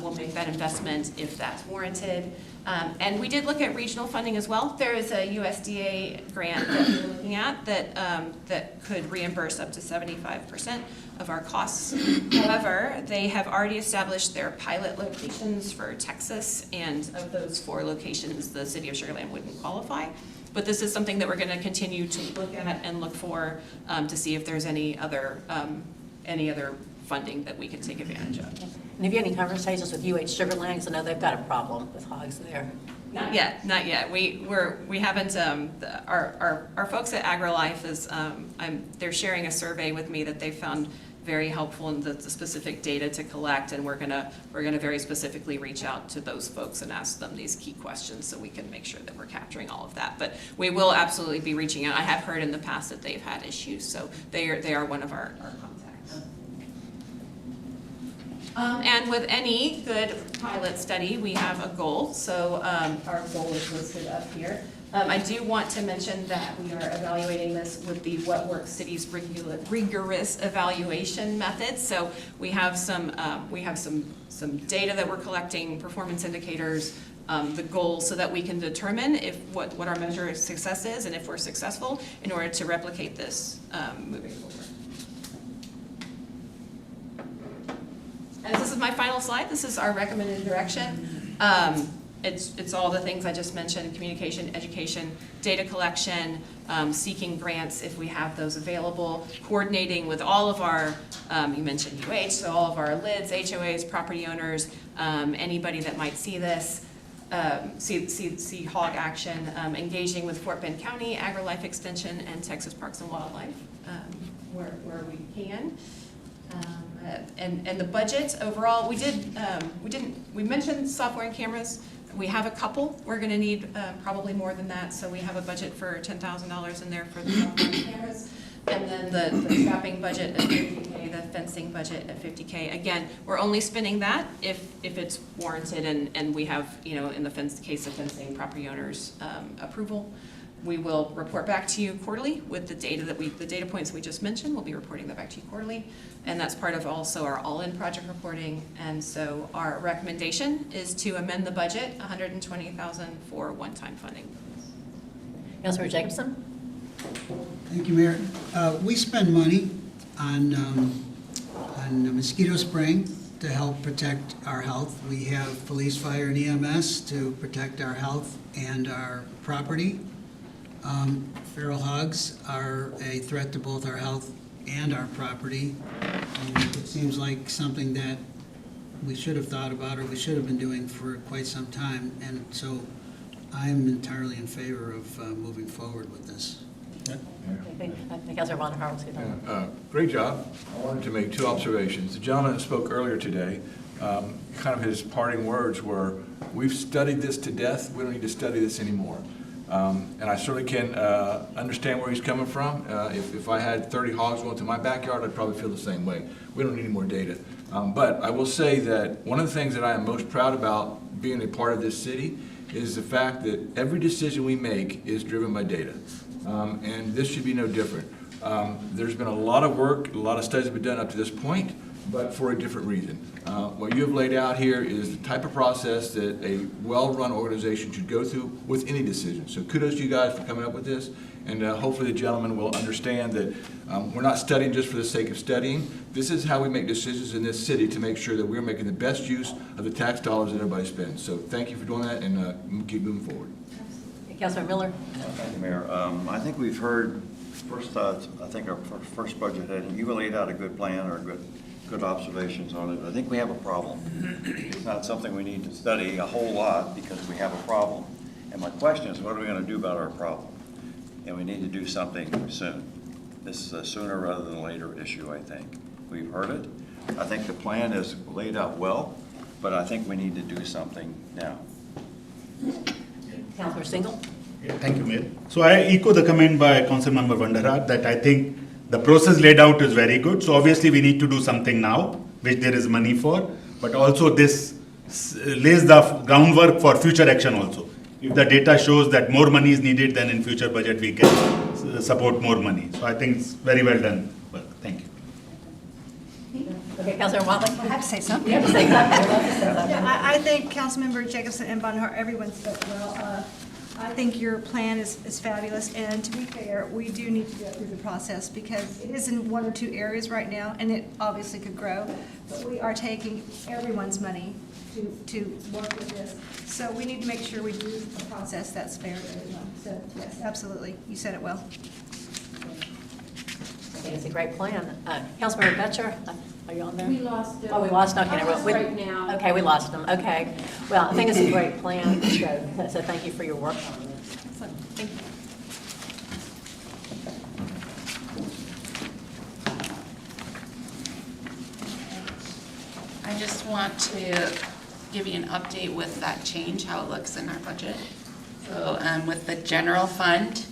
we'll make that investment if that's warranted. And we did look at regional funding as well. There is a USDA grant that we're looking at that could reimburse up to 75% of our costs. However, they have already established their pilot locations for Texas, and of those 4 locations, the city of Sugar Land wouldn't qualify. But this is something that we're going to continue to look at and look for to see if there's any other funding that we can take advantage of. And have you had any conversations with UH Sugar Land? 'Cause I know they've got a problem with hogs there. Not yet. We haven't. Our folks at AgriLife they're sharing a survey with me that they found very helpful in the specific data to collect, and we're gonna very specifically reach out to those folks and ask them these key questions so we can make sure that we're capturing all of that. But we will absolutely be reaching out. I have heard in the past that they've had issues, so they are one of our contacts. And with any good pilot study, we have a goal. So our goal is listed up here. I do want to mention that we are evaluating this with the What Works City's rigorous evaluation method. So we have some data that we're collecting, performance indicators, the goals, so that we can determine what our measure of success is and if we're successful in order to replicate this moving forward. And this is my final slide. This is our recommended direction. It's all the things I just mentioned: communication, education, data collection, seeking grants if we have those available, coordinating with all of our, you mentioned UH, so all of our LIDs, HOAs, property owners, anybody that might see this, see hog action, engaging with Fort Bend County, AgriLife Extension, and Texas Parks and Wildlife, where we can. And the budget overall, we mentioned software and cameras. We have a couple. We're going to need probably more than that. So we have a budget for $10,000 in there for the software and cameras. And then the trapping budget at $50K, the fencing budget at $50K. Again, we're only spending that if it's warranted and we have, in the case of fencing, property owners' approval. We will report back to you quarterly with the data points we just mentioned. We'll be reporting that back to you quarterly. And that's part of also our all-in project reporting. And so our recommendation is to amend the budget, $120,000 for one-time funding. Councilmember Jacobson? Thank you, Mayor. We spend money on mosquito spraying to help protect our health. We have police, fire, and EMS to protect our health and our property. Feral hogs are a threat to both our health and our property. It seems like something that we should have thought about or we should have been doing for quite some time. And so I'm entirely in favor of moving forward with this. Councilor Von Harwell. Great job. I wanted to make two observations. The gentleman that spoke earlier today, kind of his parting words were, we've studied this to death, we don't need to study this anymore. And I certainly can understand where he's coming from. If I had 30 hogs going to my backyard, I'd probably feel the same way. We don't need any more data. But I will say that one of the things that I am most proud about being a part of this city is the fact that every decision we make is driven by data. And this should be no different. There's been a lot of work, a lot of studies have been done up to this point, but for a different reason. What you have laid out here is the type of process that a well-run organization should go through with any decision. So kudos to you guys for coming up with this, and hopefully the gentleman will understand that we're not studying just for the sake of studying. This is how we make decisions in this city to make sure that we're making the best use of the tax dollars that everybody spends. So thank you for doing that, and keep moving forward. Councilor Miller? Thank you, Mayor. I think we've heard, I think our first budget head, you laid out a good plan or good observations on it. I think we have a problem. It's not something we need to study a whole lot because we have a problem. And my question is, what are we going to do about our problem? And we need to do something soon. This is a sooner rather than later issue, I think. We've heard it. I think the plan is laid out well, but I think we need to do something now. Councilor Single? Thank you, Mayor. So I echo the comment by Councilmember Vanderhaar that I think the process laid out is very good. So obviously we need to do something now, which there is money for, but also this lays the groundwork for future action also. If the data shows that more money is needed, then in future budget we can support more money. So I think it's very well done. Well, thank you. Okay, Councilor Watley? I have to say something. You have to say something. Yeah, I think Councilmember Jacobson and Bonhart, everyone spoke well. I think your plan is fabulous, and to be fair, we do need to go through the process because it is in one or two areas right now, and it obviously could grow, but we are taking everyone's money to work with this. So we need to make sure we do a process that's fair to everyone. So, yes, absolutely. You said it well. I think it's a great plan. Councilmember Betcher, are you on there? We lost them. Oh, we lost, okay. Right now. Okay, we lost them, okay. Well, I think it's a great plan, so thank you for your work on this. Thank you. I just want to give you an update with that change, how it looks in our budget. So with the general fund,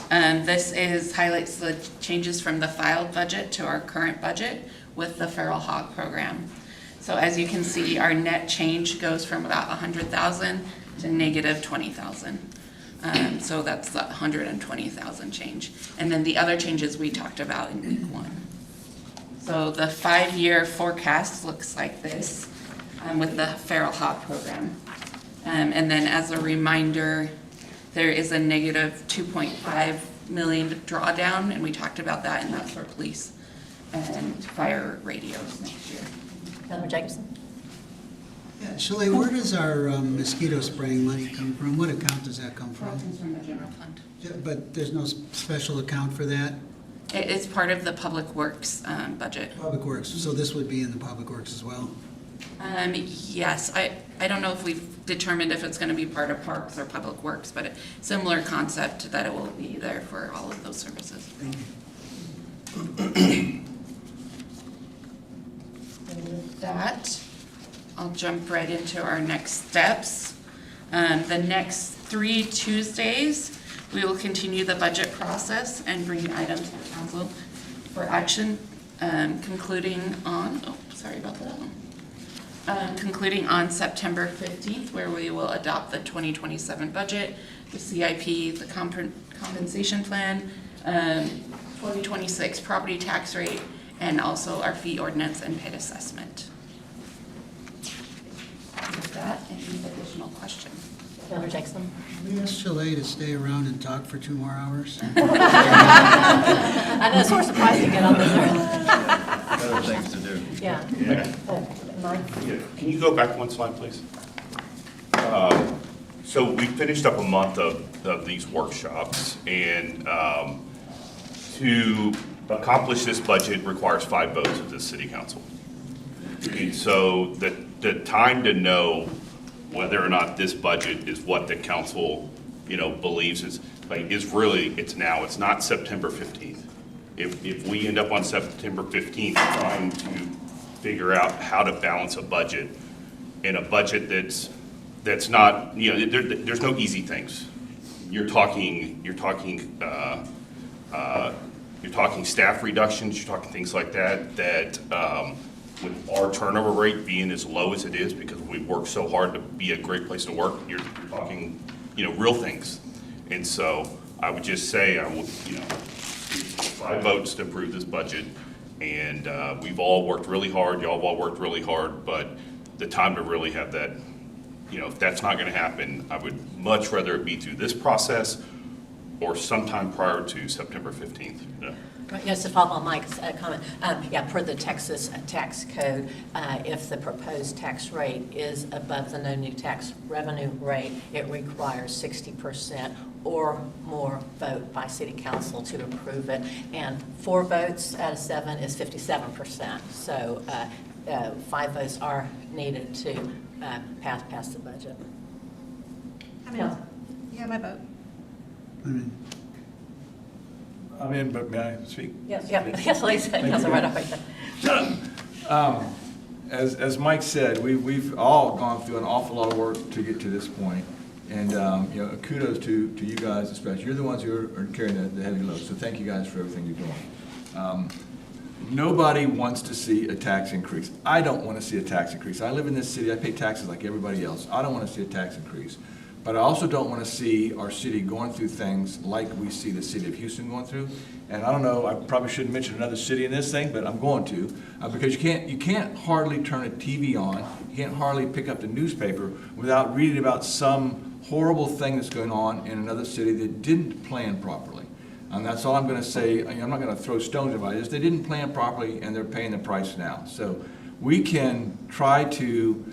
this highlights the changes from the filed budget to our current budget with the feral hog program. So as you can see, our net change goes from about 100,000 to negative 20,000. So that's the 120,000 change. And then the other changes we talked about in week 1. So the 5-year forecast looks like this with the feral hog program. And then as a reminder, there is a negative 2.5 million drawdown, and we talked about that, and that's for police and fire radios next year. Councilor Jacobson? Yeah, Shelley, where does our mosquito spraying money come from? What account does that come That from? comes from the general fund. But there's no special account for that? It's part of the Public Works budget. Public Works, so this would be in the Public Works as well? Yes, I don't know if we've determined if it's gonna be part of Parks or Public Works, but similar concept that it will be there for all of those services. Thank you. And with that, I'll jump right into our next steps. The next 3 Tuesdays, we will continue the budget process and bring items to council for action, concluding on, sorry about that one. Concluding on September 15th, where we will adopt the 2027 budget, the CIP, the compensation plan, 2026 property tax rate, and also our fee ordinance and paid assessment. With that, any additional questions? Councilor Jacobson? We asked Shelley to stay around and talk for 2 more hours. I know, it's sort of surprised to get on this early. Better things to do. Yeah. Yeah. Mike? Yeah. Can you go back one slide, please? So we finished up a month of these workshops, and to accomplish this budget requires 5 votes of the city council. And so the time to know whether or not this budget is what the council, believes is really, it's now. It's not September 15th. If we end up on September 15th trying to figure out how to balance a budget, and a budget that's not, there's no easy things. You're talking staff reductions, you're talking things like that, with our turnover rate being as low as it is because we work so hard to be a great place to work, you're talking, real things. And so I would just say, 5 votes to approve this budget. And we've all worked really hard, y'all have all worked really hard, but the time to really have that, if that's not gonna happen, I would much rather it be through this process or sometime prior to September 15th. Yes, to follow on Mike's comment, per the Texas tax code, if the proposed tax rate is above the no new tax revenue rate, it requires 60% or more vote by city council to approve it. And 4 votes out of 7 is 57%. So 5 votes are needed to pass the budget. Yeah, my vote. I mean, I'm in, but may I speak? Yes, please, Councilor Right away. As Mike said, we've all gone through an awful lot of work to get to this point. And, kudos to you guys especially. You're the ones who are carrying the heavy load, so thank you guys for everything you're doing. Nobody wants to see a tax increase. I don't want to see a tax increase. I live in this city, I pay taxes like everybody else. I don't want to see a tax increase. But I also don't want to see our city going through things like we see the city of Houston going through. And I don't know, I probably shouldn't mention another city in this thing, but I'm going to, because you can't hardly turn a TV on, you can't hardly pick up the newspaper without reading about some horrible thing that's going on in another city that didn't plan properly. And that's all I'm going to say. I'm not going to throw stones about it. They didn't plan properly, and they're paying the price now. So we can try to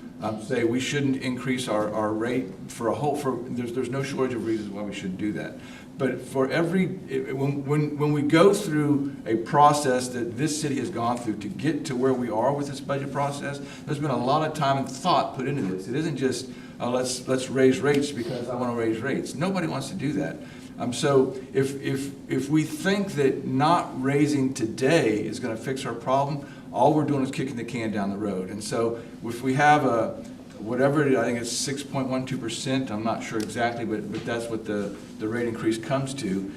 say we shouldn't increase our rate there's no shortage of reasons why we shouldn't do that. But for when we go through a process that this city has gone through to get to where we are with this budget process, there's been a lot of time and thought put into this. It isn't just, let's raise rates because I want to raise rates. Nobody wants to do that. So if we think that not raising today is going to fix our problem, all we're doing is kicking the can down the road. And so if we have whatever it is, I think it's 6.12%, I'm not sure exactly, but that's what the rate increase comes to.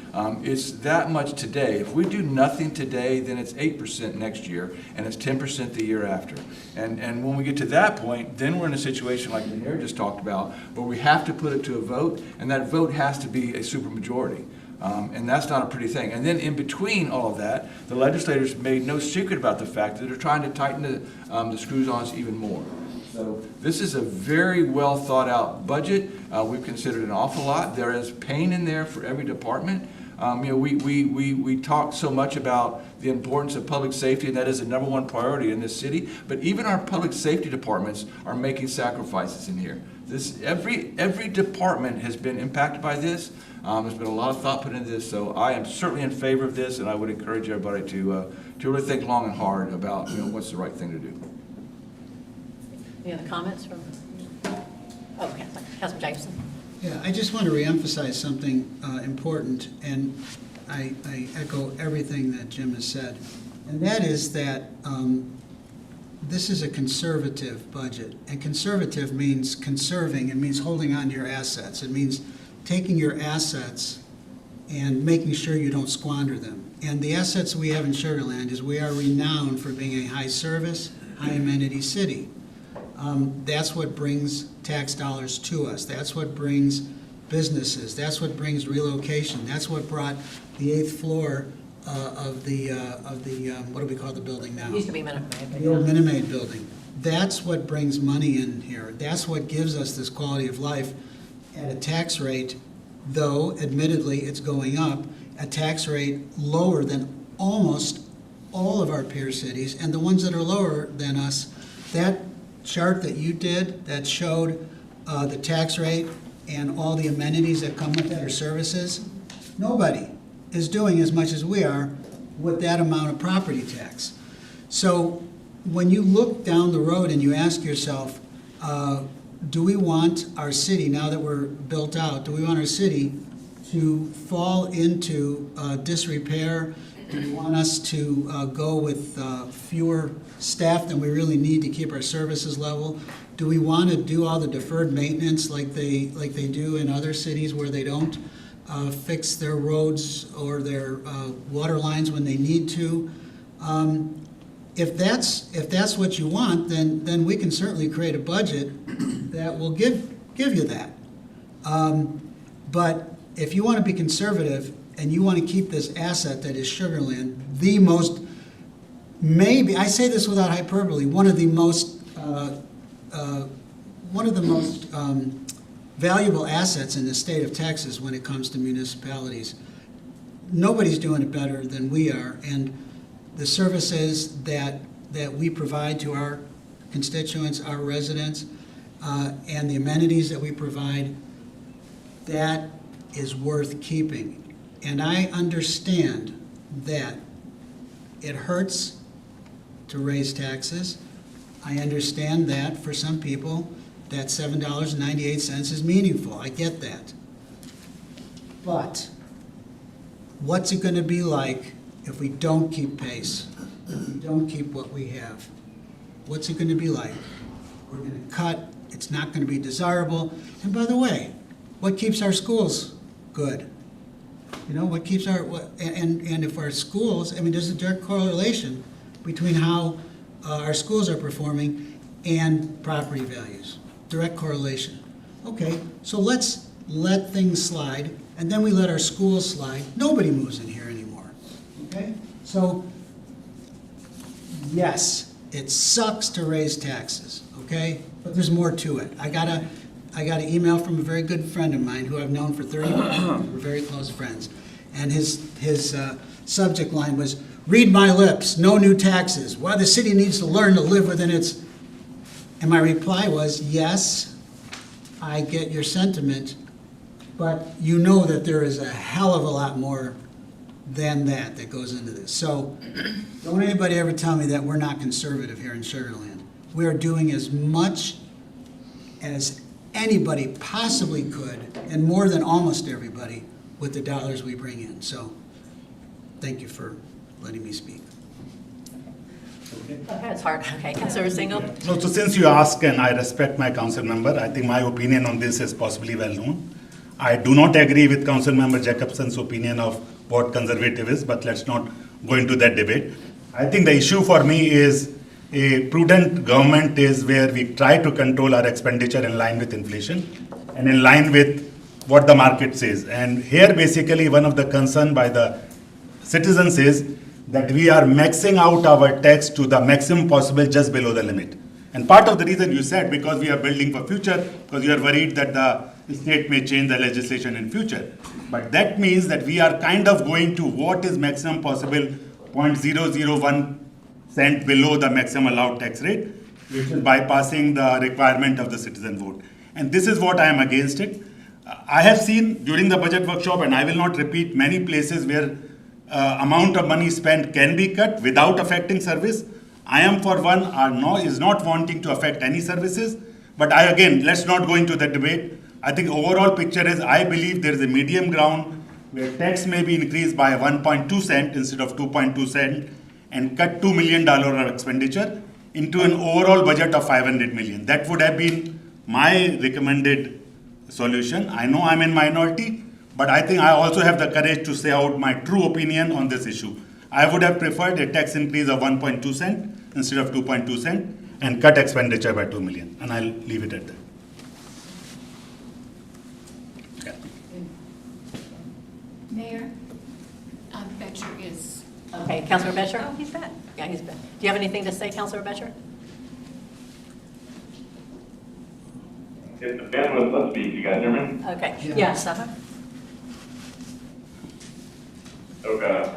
It's that much today. If we do nothing today, then it's 8% next year, and it's 10% the year after. And when we get to that point, then we're in a situation like the mayor just talked about, where we have to put it to a vote, and that vote has to be a supermajority. And that's not a pretty thing. And then in between all of that, the legislators made no secret about the fact that they're trying to tighten the screws on us even more. So this is a very well thought out budget. We've considered an awful lot. There is pain in there for every department. We talk so much about the importance of public safety, and that is the #1 priority in this city. But even our public safety departments are making sacrifices in here. Every department has been impacted by this. There's been a lot of thought put into this, so I am certainly in favor of this, and I would encourage everybody to really think long and hard about what's the right thing to do. Any other comments from, Councilman Jacobson? Yeah, I just want to reemphasize something important, and I echo everything that Jim has said, and that is that this is a conservative budget, and conservative means conserving. It means holding on to your assets. It means taking your assets and making sure you don't squander them. And the assets we have in Sugar Land is we are renowned for being a high service, high amenity city. That's what brings tax dollars to us. That's what brings businesses. That's what brings relocation. That's what brought the 8th floor of the what do we call the building now? It used to be Minute Maid. The old Minute Maid building. That's what brings money in here. That's what gives us this quality of life at a tax rate, though admittedly it's going up, a tax rate lower than almost all of our peer cities, and the ones that are lower than us. That chart that you did that showed the tax rate and all the amenities that come with that, or services, nobody is doing as much as we are with that amount of property tax. So when you look down the road and you ask yourself, do we want our city, now that we're built out, do we want our city to fall into disrepair? Do we want us to go with fewer staff than we really need to keep our services level? Do we want to do all the deferred maintenance like they do in other cities where they don't fix their roads or their water lines when they need to? If that's what you want, then we can certainly create a budget that will give you that. But if you want to be conservative and you want to keep this asset that is Sugar Land, the most, maybe, I say this without hyperbole, one of the most valuable assets in the state of Texas when it comes to municipalities. Nobody's doing it better than we are, and the services that we provide to our constituents, our residents, and the amenities that we provide, that is worth keeping. And I understand that it hurts to raise taxes. I understand that for some people, that $7.98 is meaningful. I get that. But what's it going to be like if we don't keep pace, if we don't keep what we have? What's it going to be like? We're going to cut. It's not going to be desirable. And by the way, what keeps our schools good? You know, what keeps our, and if our schools, I mean, there's a direct correlation between how our schools are performing and property values. Direct correlation. Okay, so let's let things slide, and then we let our schools slide. Nobody moves in here anymore. Okay? So, yes, it sucks to raise taxes, okay? But there's more to it. I got an email from a very good friend of mine who I've known for 30 years. We're very close friends. And his subject line was, "Read my lips, no new taxes. Why the city needs to learn to live within its..." And my reply was, yes, I get your sentiment, but you know that there is a hell of a lot more than that goes into this. So don't anybody ever tell me that we're not conservative here in Sugar Land. We are doing as much as anybody possibly could, and more than almost everybody, with the dollars we bring in. So thank you for letting me speak. Okay, it's hard. Okay, Councilor Single? No, so since you ask and I respect my council member, I think my opinion on this is possibly well known. I do not agree with Council Member Jacobson's opinion of what conservative is, but let's not go into that debate. I think the issue for me is a prudent government is where we try to control our expenditure in line with inflation and in line with what the market says. And here basically one of the concern by the citizens is that we are maxing out our tax to the maximum possible just below the limit. And part of the reason you said because we are building for future, because you are worried that the state may change the legislation in future. But that means that we are kind of going to what is maximum possible 0.001 cent below the maximum allowed tax rate, which is bypassing the requirement of the citizen vote. And this is what I am against it. I have seen during the budget workshop, and I will not repeat, many places where amount of money spent can be cut without affecting service. I am for one is not wanting to affect any services, but again, let's not go into that debate. I think overall picture is I believe there is a medium ground where tax may be increased by 1.2 cent instead of 2.2 cent and cut $2 million of expenditure into an overall budget of 500 million. That would have been my recommended solution. I know I'm in minority, but I think I also have the courage to say out my true opinion on this issue. I would have preferred a tax increase of 1.2 cent instead of 2.2 cent and cut expenditure by 2 million. And I'll leave it at that. Yeah. Mayor, Betcher is. Okay, Councilor Betcher? Oh, he's back. Yeah, he's back. Do you have anything to say, Councilor Betcher? If the bandwidth lets me, you guys hear me? Okay, yes, Okay.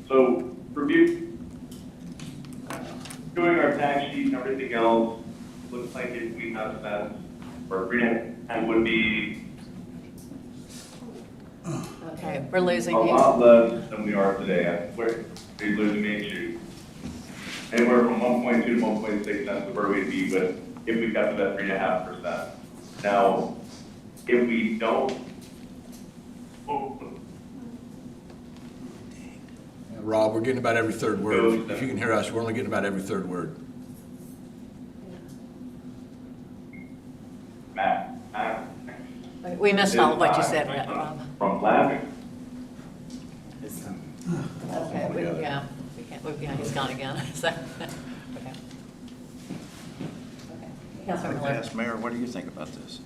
So, reviewing our tax sheet and everything else, looks like if we have spent, or and would be Okay, we're losing a you. lot less than we are today. We're losing Main Street. Anywhere from 1.2 to 1.6 cents is where we'd be with if we got to that 3.5%. Now, if we don't, Rob, we're getting about every third word. If you can hear us, we're only getting about every third word. Matt, We missed all of what you said, Rob. from laughing. Okay, yeah, we can't, yeah, he's gone again, so, okay. Okay. Councilor Miller? Yes, Mayor, what do you think about this?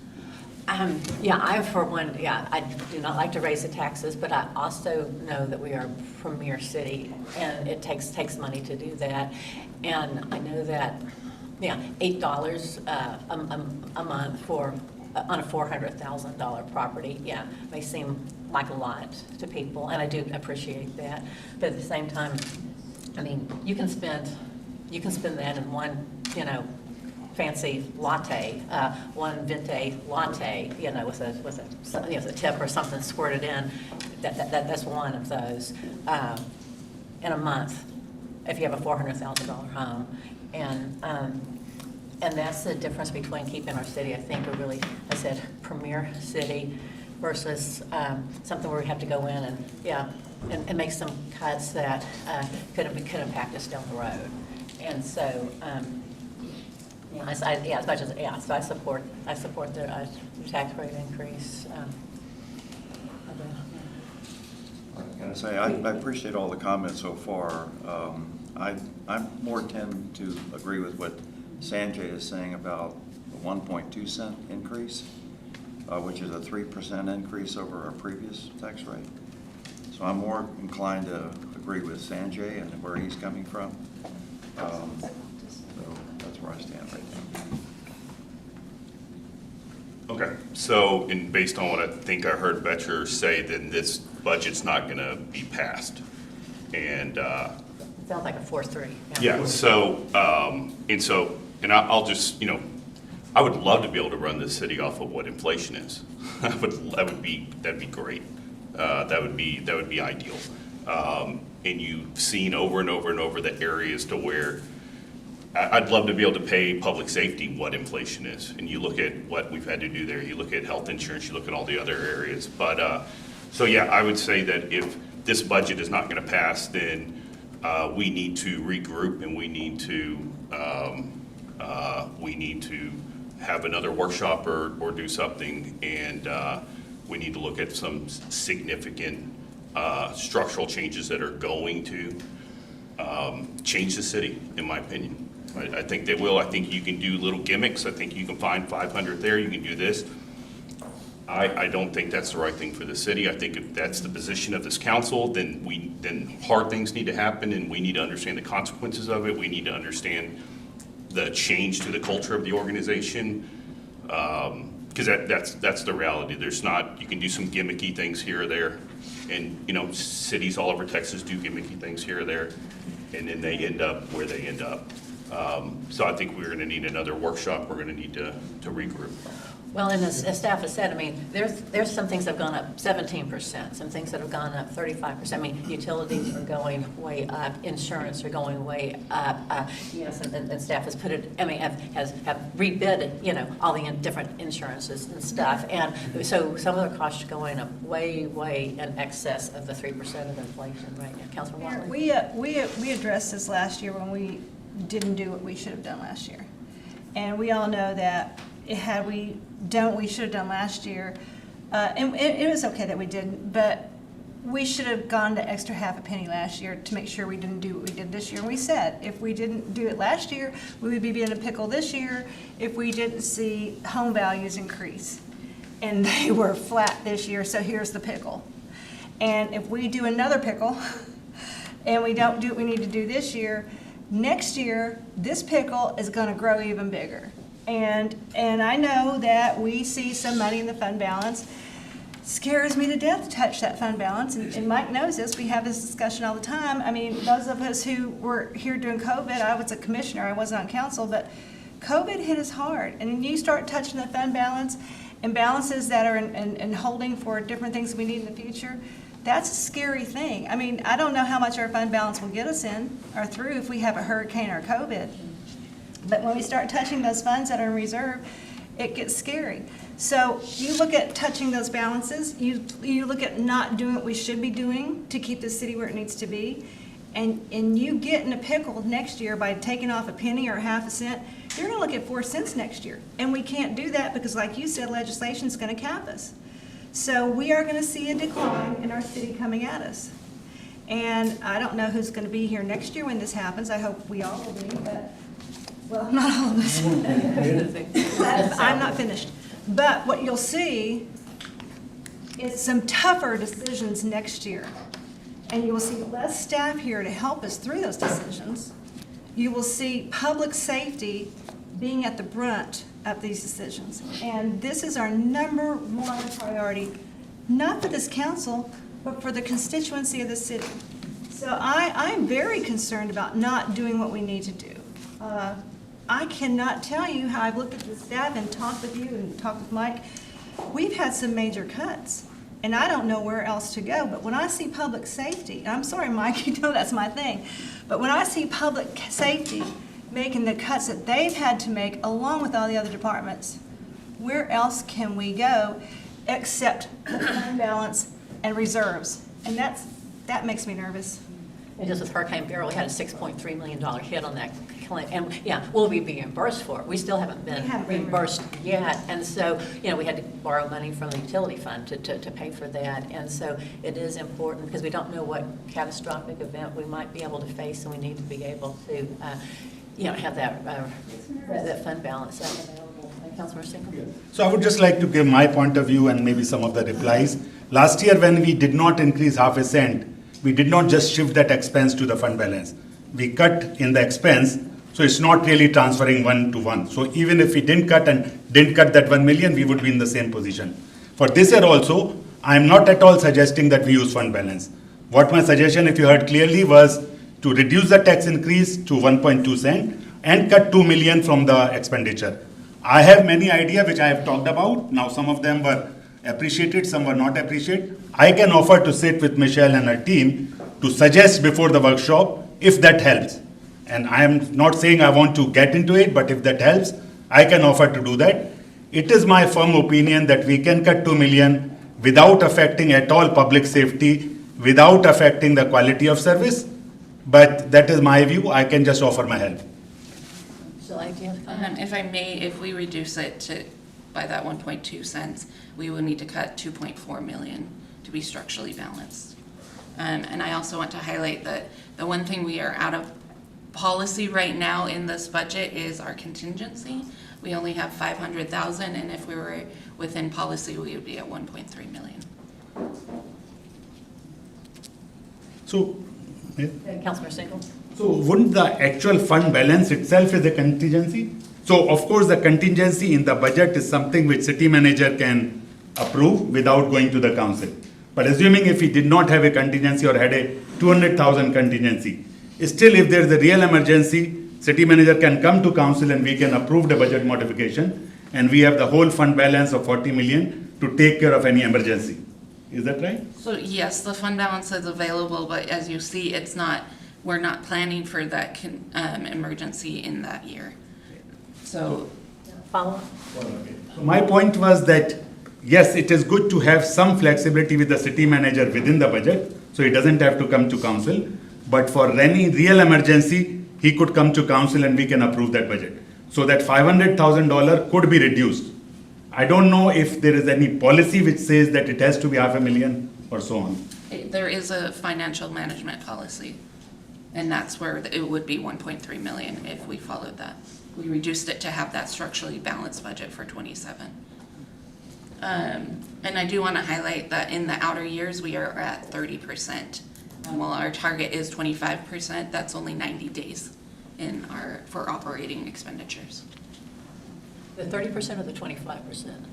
Yeah, I, for one, yeah, I do not like to raise the taxes, but I also know that we are a premier city, and it takes money to do that. And I know that, yeah, $8 a month for, on a $400,000 property, yeah, may seem like a lot to people, and I do appreciate that. But at the same time, I mean, you can spend that in one, fancy latte, one venti latte, with a tip or something squirted in. That's one of those in a month if you have a $400,000 home, and that's the difference between keeping our city. I think we're really, I said, premier city versus something where we have to go in and make some cuts that could impact us down the road, and so. So I support the tax rate increase. I appreciate all the comments so far. I more tend to agree with what Sanjay is saying about the 1.2 cent increase, which is a 3% increase over our previous tax rate. So I'm more inclined to agree with Sanjay and where he's coming from. So that's where I stand right now. Okay, so, and based on what I think I heard Betcher say, then this budget's not gonna be passed. And, Sounds like a 4-3. yeah, so, and I'll just, I would love to be able to run this city off of what inflation is. That'd be great. That would be ideal. And you've seen over and over and over the areas to where I'd love to be able to pay public safety what inflation is. And you look at what we've had to do there, you look at health insurance, you look at all the other areas. But, so yeah, I would say that if this budget is not gonna pass, then we need to regroup and we need to have another workshop or do something, and we need to look at some significant structural changes that are going to change the city, in my opinion. I think they will. I think you can do little gimmicks. I think you can find 500 there, you can do this. I don't think that's the right thing for the city. I think if that's the position of this council, then hard things need to happen, and we need to understand the consequences of it. We need to understand the change to the culture of the organization, because that's the reality. There's not, you can do some gimmicky things here or there, and, you know, cities all over Texas do gimmicky things here or there, and then they end up where they end up. So I think we're gonna need another workshop. We're gonna need to regroup. Well, and as staff has said, I mean, there's some things that have gone up 17%, some things that have gone up 35%. I mean, utilities are going way up, insurance are going way up. Yes, and staff has put it, I mean, have rebid, you know, all the different insurances and stuff. And so some of the costs are going up way in excess of the 3% of inflation right now. Councilman Watley? We addressed this last year when we didn't do what we should have done last year. And we all know that had we done what we should have done last year, and it was okay that we didn't, but we should have gone to extra half a penny last year to make sure we didn't do what we did this year. And we said, if we didn't do it last year, we would be in a pickle this year if we didn't see home values increase. And they were flat this year, so here's the pickle. And if we do another pickle, and we don't do what we need to do this year, next year, this pickle is gonna grow even bigger. And I know that we see some money in the fund balance. Scares me to death to touch that fund balance, and Mike knows this, we have this discussion all the time. I mean, those of us who were here during COVID, I was a commissioner, I wasn't on council, but COVID hit us hard. And then you start touching the fund balance and balances that are in holding for different things we need in the future, that's a scary thing. I mean, I don't know how much our fund balance will get us in or through if we have a hurricane or COVID. But when we start touching those funds that are in reserve, it gets scary. So you look at touching those balances, you look at not doing what we should be doing to keep the city where it needs to be, and you get in a pickle next year by taking off a penny or half a cent, you're gonna look at 4 cents next year. And we can't do that because, like you said, legislation's gonna cap us. So we are gonna see a decline in our city coming at us. And I don't know who's gonna be here next year when this happens. I hope we all will be, but, well, not all of us. I'm not finished. But what you'll see is some tougher decisions next year. And you will see less staff here to help us through those decisions. You will see public safety being at the brunt of these decisions. And this is our #1 priority, not for this council, but for the constituency of the city. So I'm very concerned about not doing what we need to do. I cannot tell you how I've looked at the staff and talked with you and talked with Mike. We've had some major cuts, and I don't know where else to go. But when I see public safety, and I'm sorry, Mike, you know that's my thing, but when I see public safety making the cuts that they've had to make along with all the other departments, where else can we go except fund balance and reserves? And that makes me nervous. And just with Hurricane Beryl, we had a $6.3 million hit on that claim. And yeah, will we be reimbursed for it? We still haven't been reimbursed yet. And so, you know, we had to borrow money from the utility fund to pay for that. And so it is important because we don't know what catastrophic event we might be able to face, and we need to be able to, you know, have that fund balance available. Councilor Singham? So I would just like to give my point of view and maybe some of the replies. Last year, when we did not increase half a cent, we did not just shift that expense to the fund balance. We cut in the expense, so it's not really transferring 1 to 1. So even if we didn't cut that 1 million, we would be in the same position. For this year also, I'm not at all suggesting that we use fund balance. What my suggestion, if you heard clearly, was to reduce the tax increase to 1.2 cent and cut 2 million from the expenditure. I have many ideas which I have talked about. Now some of them were appreciated, some were not appreciated. I can offer to sit with Michelle and her team to suggest before the workshop if that helps. And I am not saying I want to get into it, but if that helps, I can offer to do that. It is my firm opinion that we can cut 2 million without affecting at all public safety, without affecting the quality of service, but that is my view. I can just offer my help. Shelley, do you have a comment? If I may, if we reduce it by that 1.2 cents, we will need to cut 2.4 million to be structurally balanced. And I also want to highlight that the one thing we are out of policy right now in this budget is our contingency. We only have 500,000, and if we were within policy, we would be at 1.3 million. So, yeah. Councilor Single? So wouldn't the actual fund balance itself is a contingency? So of course, the contingency in the budget is something which city manager can approve without going to the council. But assuming if he did not have a contingency or had a 200,000 contingency, still if there is a real emergency, city manager can come to council and we can approve the budget modification, and we have the whole fund balance of 40 million to take care of any emergency. Is that right? So yes, the fund balance is available, but as you see, we're not planning for that emergency in that year. So, Follow-up? My point was that, yes, it is good to have some flexibility with the city manager within the budget, so he doesn't have to come to council. But for any real emergency, he could come to council and we can approve that budget. So that $500,000 could be reduced. I don't know if there is any policy which says that it has to be $500,000 or so on. there is a financial management policy, and that's where it would be 1.3 million if we followed that. We reduced it to have that structurally balanced budget for 27. And I do want to highlight that in the outer years, we are at 30%. While our target is 25%, that's only 90 days for operating expenditures. The 30% or the 25%?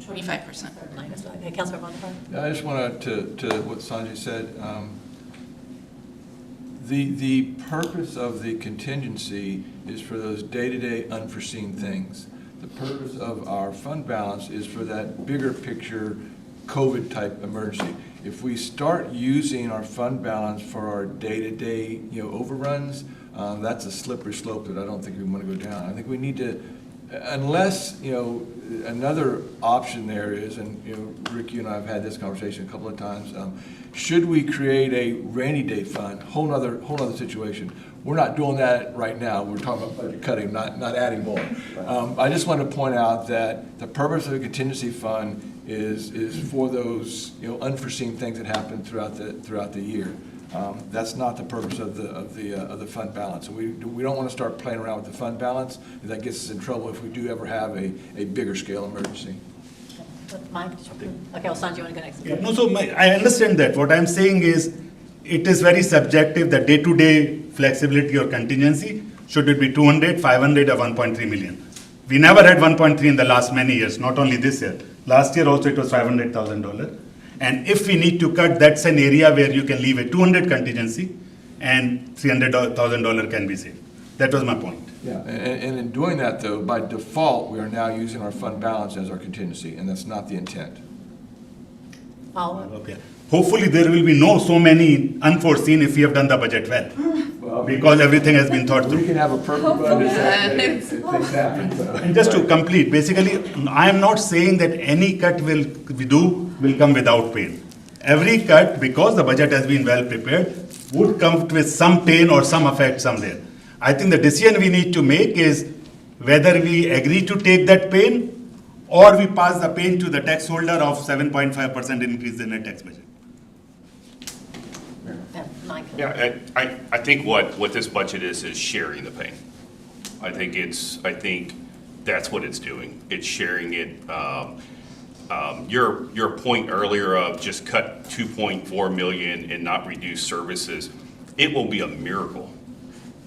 25%. Okay, Councilor Von Der. Yeah, I just wanted to what Sanjay said. The purpose of the contingency is for those day-to-day unforeseen things. The purpose of our fund balance is for that bigger picture COVID-type emergency. If we start using our fund balance for our day-to-day, overruns, that's a slippery slope that I don't think we want to go down. I think we need to, unless, another option there is, and, Rick, you and I have had this conversation a couple of times, should we create a rainy day fund, whole nother situation. We're not doing that right now. We're talking about budget cutting, not adding more. I just want to point out that the purpose of a contingency fund is for those, unforeseen things that happen throughout the year. That's not the purpose of the fund balance. And we don't want to start playing around with the fund balance, and that gets us in trouble if we do ever have a bigger scale emergency. Mike? Okay, well, Sanjay, you want to go next? Yeah, no, so I understand that. What I'm saying is, it is very subjective, the day-to-day flexibility or contingency. Should it be 200, 500, or 1.3 million? We never had 1.3 in the last many years, not only this year. Last year also it was $500,000. And if we need to cut, that's an area where you can leave a 200 contingency and $300,000 can be saved. That was my point. Yeah, and in doing that, though, by default, we are now using our fund balance as our contingency, and that's not the intent. Follow-up? Okay. Hopefully there will be so many unforeseen if we have done the budget well, because everything has been thought We through. can have a perfect budget if things happen. So. And just to complete, basically, I am not saying that any cut we do will come without pain. Every cut, because the budget has been well prepared, would come with some pain or some effect somewhere. I think the decision we need to make is whether we agree to take that pain or we pass the pain to the tax holder of 7.5% increase in the tax budget. Mike? Yeah, I think what this budget is sharing the pain. I think that's what it's doing. It's sharing it. Your point earlier of just cut 2.4 million and not reduce services, it will be a miracle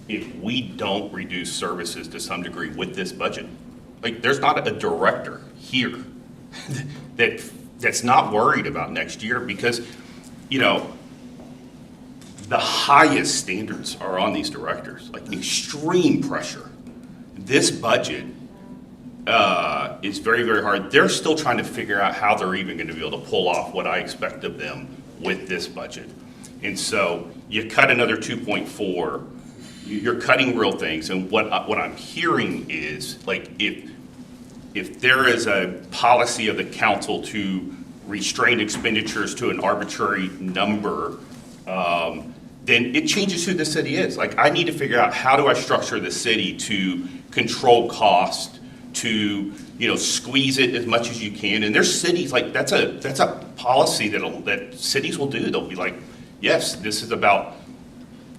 if we don't reduce services to some degree with this budget. Like, there's not a director here that's not worried about next year because, the highest standards are on these directors, like extreme pressure. This budget is very, very hard. They're still trying to figure out how they're even going to be able to pull off what I expect of them with this budget. And so you cut another 2.4, you're cutting real things. And what I'm hearing is, like, if there is a policy of the council to restrain expenditures to an arbitrary number, then it changes who the city is. Like, I need to figure out, how do I structure the city to control cost, to, squeeze it as much as you can? And there's cities, like, that's a policy that cities will do. They'll be like, yes, this is about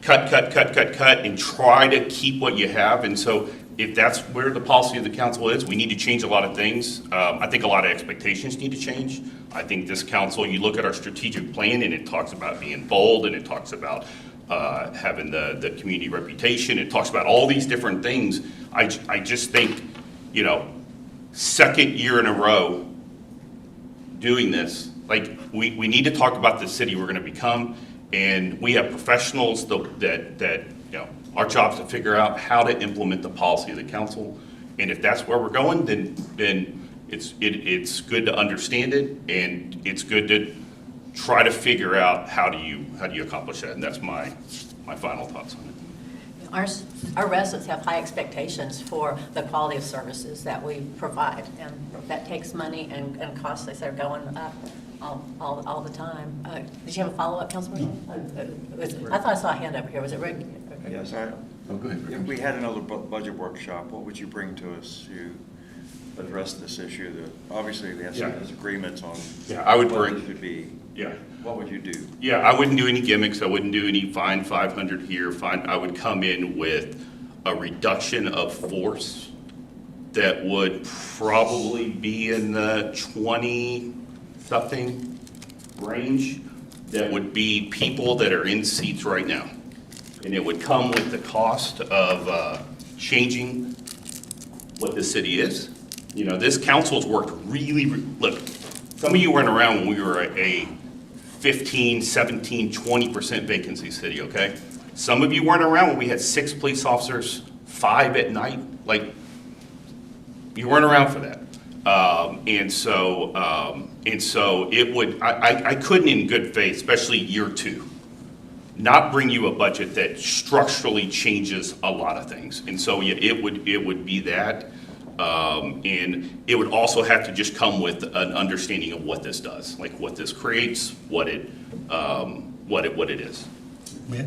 cut, and try to keep what you have. And so if that's where the policy of the council is, we need to change a lot of things. I think a lot of expectations need to change. I think this council, you look at our strategic plan, and it talks about being bold, and it talks about having the community reputation. It talks about all these different things. I just think, second year in a row doing this, like, we need to talk about the city we're going to become, and we have professionals that our job is to figure out how to implement the policy of the council. And if that's where we're going, then it's good to understand it, and it's good to try to figure out how do you accomplish that. And that's my final thoughts on it. Our residents have high expectations for the quality of services that we provide, and that takes money and costs, they are going up all the time. Did you have a follow-up, Councilman? I thought I saw a hand over here. Was it Rick? Yes, Oh, go ahead, Rick. if we had another budget workshop, what would you bring to us to address this issue? Obviously, we have some disagreements on I would what bring. this should be. Yeah. What would you do? Yeah, I wouldn't do any gimmicks. I wouldn't do any fine 500 here, fine. I would come in with a reduction of force that would probably be in the 20-something range. That would be people that are in seats right now. And it would come with the cost of changing what the city is. This council's worked look, some of you weren't around when we were a 15, 17, 20% vacancy city, okay? Some of you weren't around when we had 6 police officers, 5 at night. Like, you weren't around for that. And so it would, I couldn't in good faith, especially year 2, not bring you a budget that structurally changes a lot of things. And so it would be that. And it would also have to just come with an understanding of what this does, like what this creates, what it is. Yeah.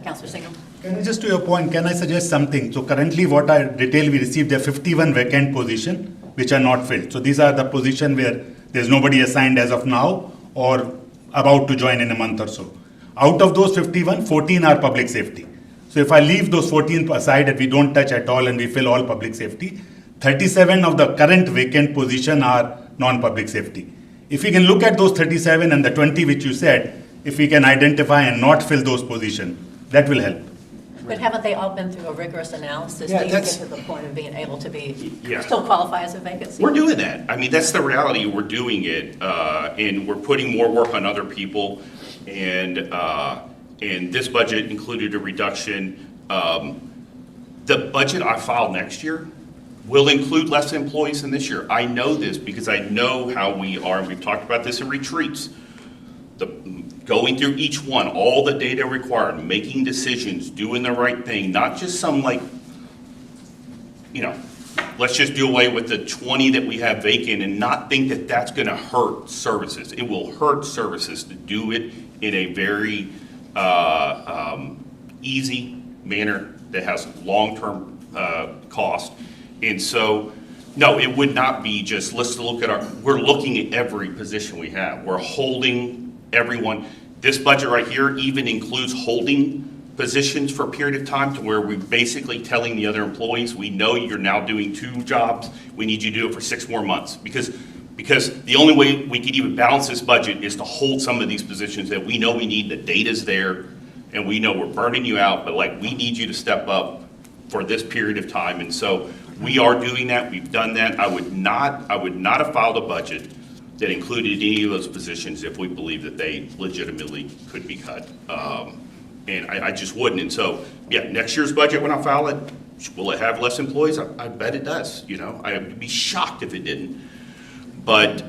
Councilor Singham? Can I just, to your point, can I suggest something? So currently what I detail, we received there 51 vacant position which are not filled. So these are the position where there's nobody assigned as of now or about to join in a month or so. Out of those 51, 14 are public safety. So if I leave those 14 aside that we don't touch at all and we fill all public safety, 37 of the current vacant position are non-public safety. If we can look at those 37 and the 20 which you said, if we can identify and not fill those positions, that will help. But haven't they all been through a rigorous analysis Yeah, to even get that's- to the point of being able to be, Yeah. still qualify as a vacancy? We're doing that. I mean, that's the reality. We're doing it, and we're putting more work on other people. And this budget included a reduction. The budget I file next year will include less employees than this year. I know this because I know how we are, and we've talked about this in retreats. Going through each one, all the data required, making decisions, doing the right thing, not just some let's just do away with the 20 that we have vacant and not think that that's going to hurt services. It will hurt services to do it in a very easy manner that has long-term cost. And so, no, it would not be just, let's look at we're looking at every position we have. We're holding everyone. This budget right here even includes holding positions for a period of time to where we're basically telling the other employees, we know you're now doing 2 jobs, we need you to do it for 6 more months. Because the only way we could even balance this budget is to hold some of these positions that we know we need, the data's there, and we know we're burning you out, but we need you to step up for this period of time. And so we are doing that, we've done that. I would not have filed a budget that included any of those positions if we believe that they legitimately could be cut. And I just wouldn't. And so, yeah, next year's budget, when I file it, will it have less employees? I bet it does. I would be shocked if it didn't. But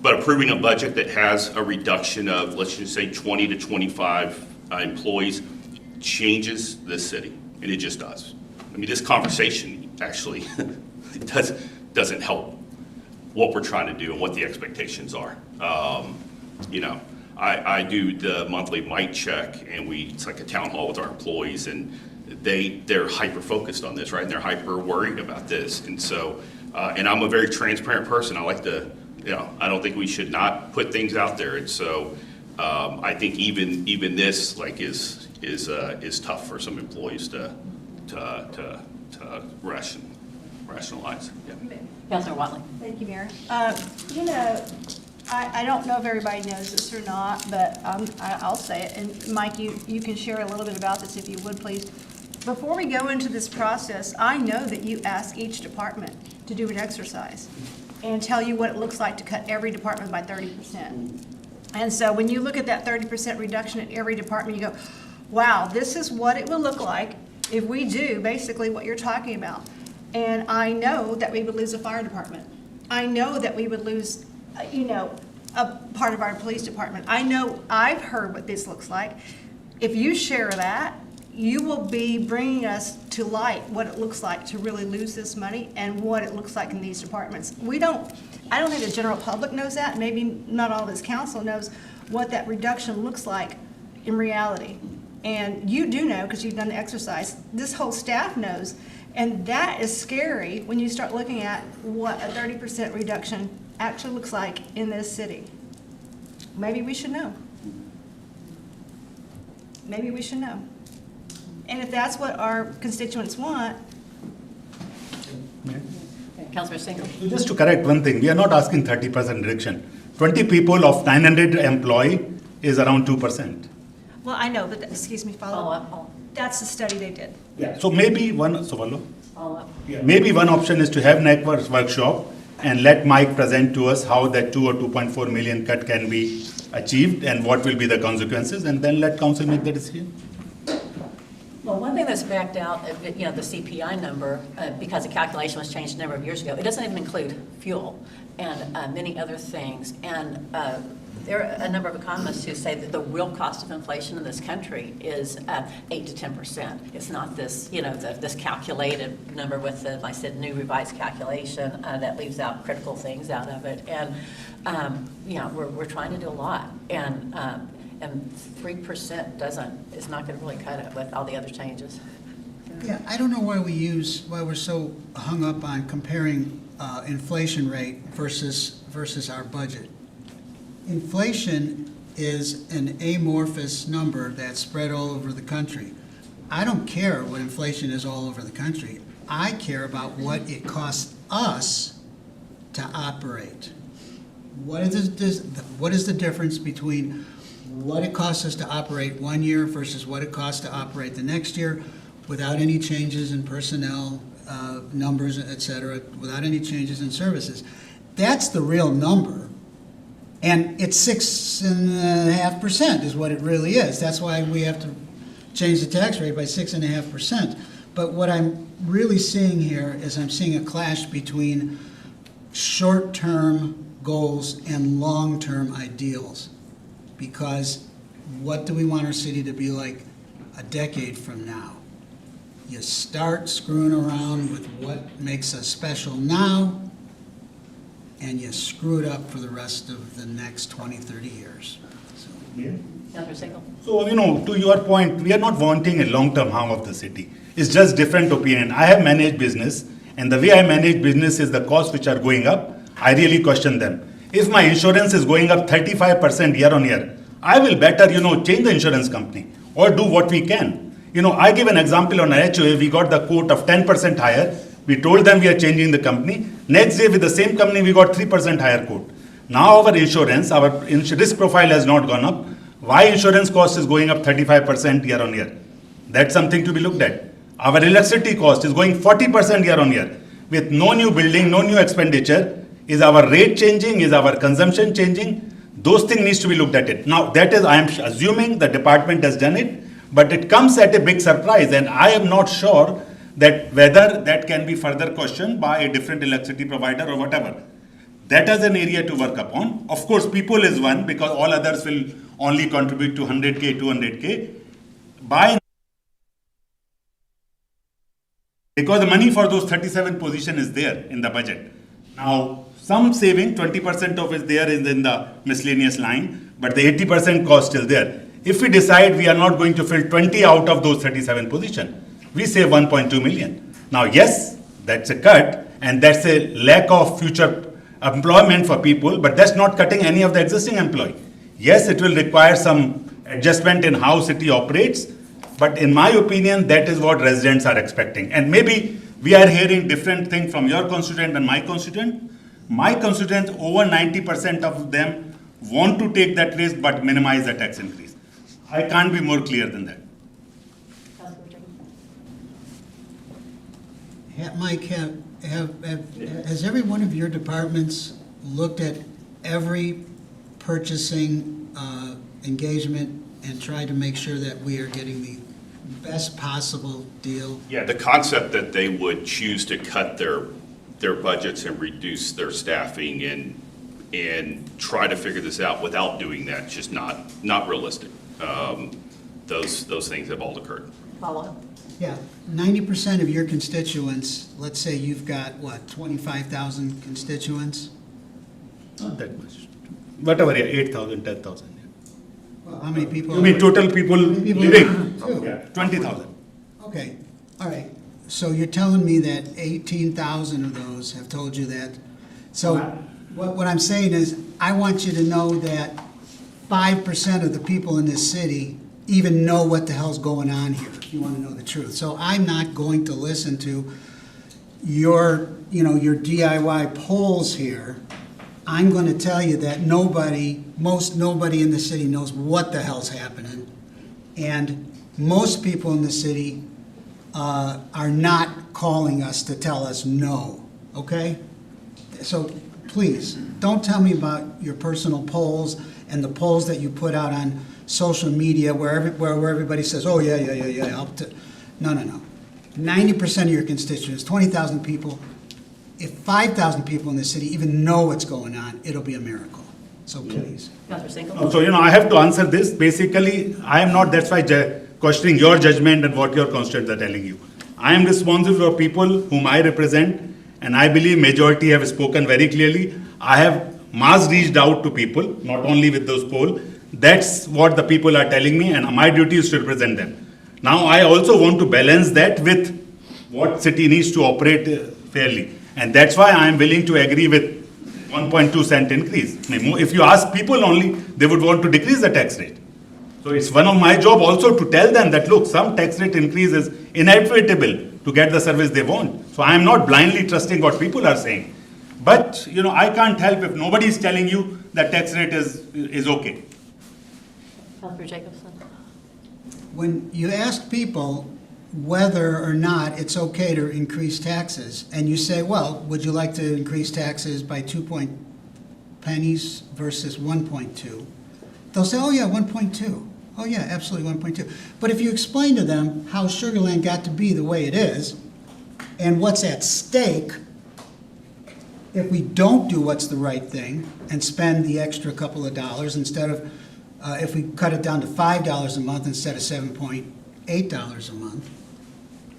approving a budget that has a reduction of, let's just say, 20 to 25 employees changes this city, and it just does. I mean, this conversation actually doesn't help what we're trying to do and what the expectations are. I do the monthly mic check, and it's like a town hall with our employees, and they're hyper-focused on this, right? And they're hyper-worried about this. And so, and I'm a very transparent person. I like to, I don't think we should not put things out there. And so, I think even this, like, is tough for some employees to rationalize. Yeah. Councilor Watley. Thank you, Mayor. You know, I don't know if everybody knows this or not, but I'll say it. And Mike, you can share a little bit about this if you would, please. Before we go into this process, I know that you ask each department to do an exercise and tell you what it looks like to cut every department by 30%. And so when you look at that 30% reduction in every department, you go, wow, this is what it will look like if we do basically what you're talking about. And I know that we would lose a fire department. I know that we would lose, a part of our police department. I know I've heard what this looks like. If you share that, you will be bringing us to light what it looks like to really lose this money and what it looks like in these departments. I don't think the general public knows that. Maybe not all this council knows what that reduction looks like in reality. And you do know, because you've done the exercise. This whole staff knows. And that is scary when you start looking at what a 30% reduction actually looks like in this city. Maybe we should know. Maybe we should know. And if that's what our constituents want. Councilor Single. Just to correct one thing, we are not asking 30% reduction. 20 people of 900 employee is around 2%. Well, I know, but excuse me, follow up. That's the study they did. Yeah. So maybe one, Follow up. maybe one option is to have network workshop and let Mike present to us how that 2 or 2.4 million cut can be achieved and what will be the consequences, and then let council make the decision. Well, one thing that's backed out, the CPI number, because the calculation was changed a number of years ago, it doesn't even include fuel and many other things. And there are a number of economists who say that the real cost of inflation in this country is 8 to 10%. It's not this, this calculated number with the, like I said, new revised calculation that leaves out critical things out of it. And, we're trying to do a lot. And 3% is not going to really cut it with all the other changes. Yeah, I don't know why we're so hung up on comparing inflation rate versus our budget. Inflation is an amorphous number that's spread all over the country. I don't care what inflation is all over the country. I care about what it costs us to operate. What is the difference between what it costs us to operate 1 year versus what it costs to operate the next year without any changes in personnel numbers, et cetera, without any changes in services? That's the real number. And it's 6.5% is what it really is. That's why we have to change the tax rate by 6.5%. But what I'm really seeing here is I'm seeing a clash between short-term goals and long-term ideals. Because what do we want our city to be like a decade from now? You start screwing around with what makes us special now, and you screw it up for the rest of the next 20, 30 years. Councilor Single. So, to your point, we are not wanting a long-term harm of the city. It's just different opinion. I have managed business, and the way I manage business is the costs which are going up, I really question them. If my insurance is going up 35% year on year, I will better, change the insurance company or do what we can. I give an example on HOA, we got the quote of 10% higher. We told them we are changing the company. Next day with the same company, we got 3% higher quote. Now our insurance, our risk profile has not gone up. Why insurance cost is going up 35% year on year? That's something to be looked at. Our electricity cost is going 40% year on year. With no new building, no new expenditure. Is our rate changing? Is our consumption changing? Those things needs to be looked at it. Now that is, I am assuming the department has done it, but it comes at a big surprise, and I am not sure that whether that can be further questioned by a different electricity provider or whatever. That is an area to work upon. Of course, people is one, because all others will only contribute to 100K, 200K. Because the money for those 37 positions is there in the budget. Now, some saving, 20% of it there is in the miscellaneous line, but the 80% cost still there. If we decide we are not going to fill 20 out of those 37 positions, we save 1.2 million. Now, yes, that's a cut, and that's a lack of future employment for people, but that's not cutting any of the existing employee. Yes, it will require some adjustment in how city operates, but in my opinion, that is what residents are expecting. And maybe we are hearing different things from your constituent and my constituent. My constituents, over 90% of them want to take that risk but minimize the tax increase. I can't be more clear than that. Mike, has every one of your departments looked at every purchasing engagement and tried to make sure that we are getting the best possible deal? Yeah, the concept that they would choose to cut their budgets and reduce their staffing and try to figure this out without doing that, it's just not realistic. Those things have all occurred. Follow-up? Yeah, 90% of your constituents, let's say you've got, what, 25,000 constituents? Not that much. Whatever, yeah, 8,000, 10,000. Well, how many people? You mean total people people living? Two. Yeah, 20,000. Okay, all right. So you're telling me that 18,000 of those have told you that? So what I'm saying is, I want you to know that 5% of the people in this city even know what the hell's going on here, if you want to know the truth. So I'm not going to listen to your DIY polls here. I'm going to tell you that most nobody in the city knows what the hell's happening. And most people in the city are not calling us to tell us no, okay? So please, don't tell me about your personal polls and the polls that you put out on social media where everybody says, oh, yeah. No. 90% of your constituents, 20,000 people, if 5,000 people in the city even know what's going on, it'll be a miracle. So please. Councilor Single? So, I have to answer this. Basically, I am not, that's why questioning your judgment and what your constituents are telling you. I am responsible for people whom I represent, and I believe majority have spoken very clearly. I have mass reached out to people, not only with those polls. That's what the people are telling me, and my duty is to represent them. Now, I also want to balance that with what city needs to operate fairly. And that's why I am willing to agree with 1.2 cent increase. If you ask people only, they would want to decrease the tax rate. So it's one of my job also to tell them that, look, some tax rate increase is inevitable to get the service they want. So I am not blindly trusting what people are saying. But, I can't help if nobody is telling you that tax rate is okay. Councilor Jacobson? When you ask people whether or not it's okay to increase taxes, and you say, well, would you like to increase taxes by 2 pennies versus 1.2? They'll say, oh yeah, 1.2. Oh yeah, absolutely 1.2. But if you explain to them how Sugar Land got to be the way it is, and what's at stake if we don't do what's the right thing and spend the extra couple of dollars instead of, if we cut it down to $5 a month instead of $7.8 a month,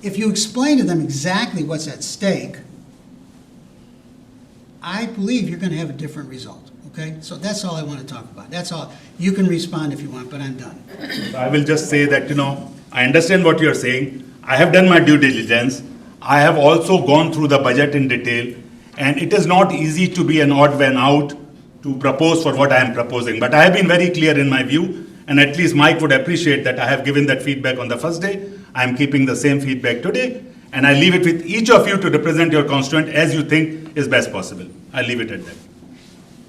if you explain to them exactly what's at stake, I believe you're going to have a different result, okay? So that's all I want to talk about. That's all. You can respond if you want, but I'm done. I will just say that, I understand what you're saying. I have done my due diligence. I have also gone through the budget in detail, and it is not easy to be an odd man out to propose for what I am proposing. But I have been very clear in my view, and at least Mike would appreciate that I have given that feedback on the first day. I am keeping the same feedback today, and I leave it with each of you to represent your constituent as you think is best possible. I'll leave it at that.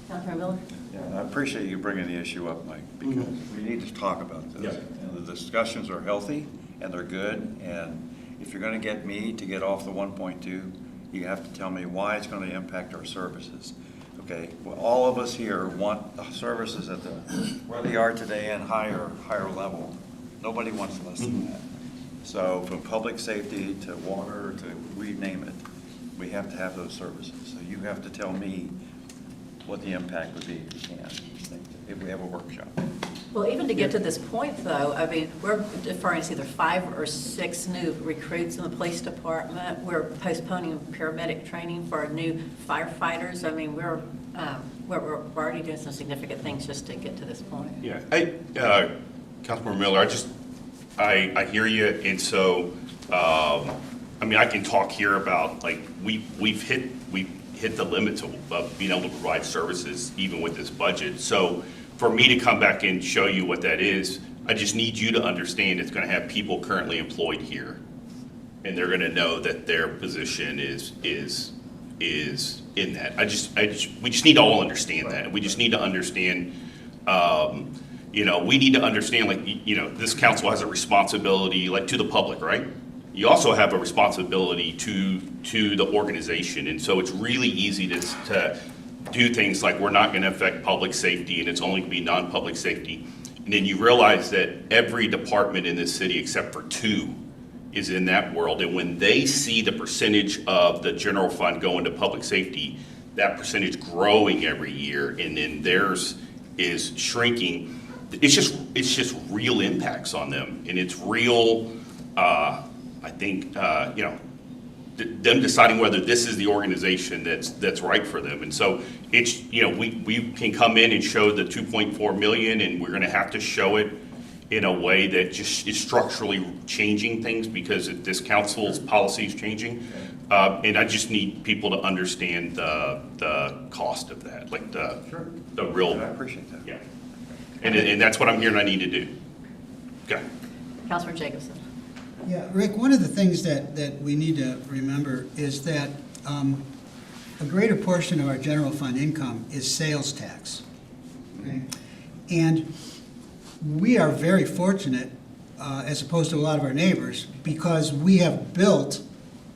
Councilor Miller? Yeah, I appreciate you bringing the issue up, Mike, because we need to talk about this. Yeah. And the discussions are healthy and they're good, and if you're gonna get me to get off the 1.2, you have to tell me why it's gonna impact our services. Okay, well, all of us here want the services at where they are today and higher level. Nobody wants less than that. So from public safety to water to rename it, we have to have those services. So you have to tell me what the impact would be if you can, if we have a workshop. Well, even to get to this point, though, I mean, we're deferring to either 5 or 6 new recruits in the police department. We're postponing paramedic training for our new firefighters. I mean, we're We're already doing some significant things just to get to this point. Yeah, Councilmember Miller, I hear you, and so, I mean, I can talk here about, like, we've hit the limits of being able to provide services even with this budget. So for me to come back and show you what that is, I just need you to understand it's gonna have people currently employed here. And they're gonna know that their position is in that. We just need to all understand that. We just need to understand, we need to understand, like, this council has a responsibility, like, to the public, right? You also have a responsibility to the organization. And so it's really easy to do things like, we're not gonna affect public safety and it's only gonna be non-public safety. And then you realize that every department in this city, except for 2, is in that world. And when they see the percentage of the general fund going to public safety, that percentage growing every year, and then theirs is shrinking, it's just real impacts on them. And it's real, I think, them deciding whether this is the organization that's right for them. And so it's, we can come in and show the 2.4 million, and we're gonna have to show it in a way that just is structurally changing things because this council's policy is changing. And I just need people to understand the cost of that, like the real. I appreciate that. Yeah. And that's what I'm hearing I need to do. Okay. Councilor Jacobson. Yeah, Rick, one of the things that we need to remember is that a greater portion of our general fund income is sales tax. Okay? And we are very fortunate, as opposed to a lot of our neighbors, because we have built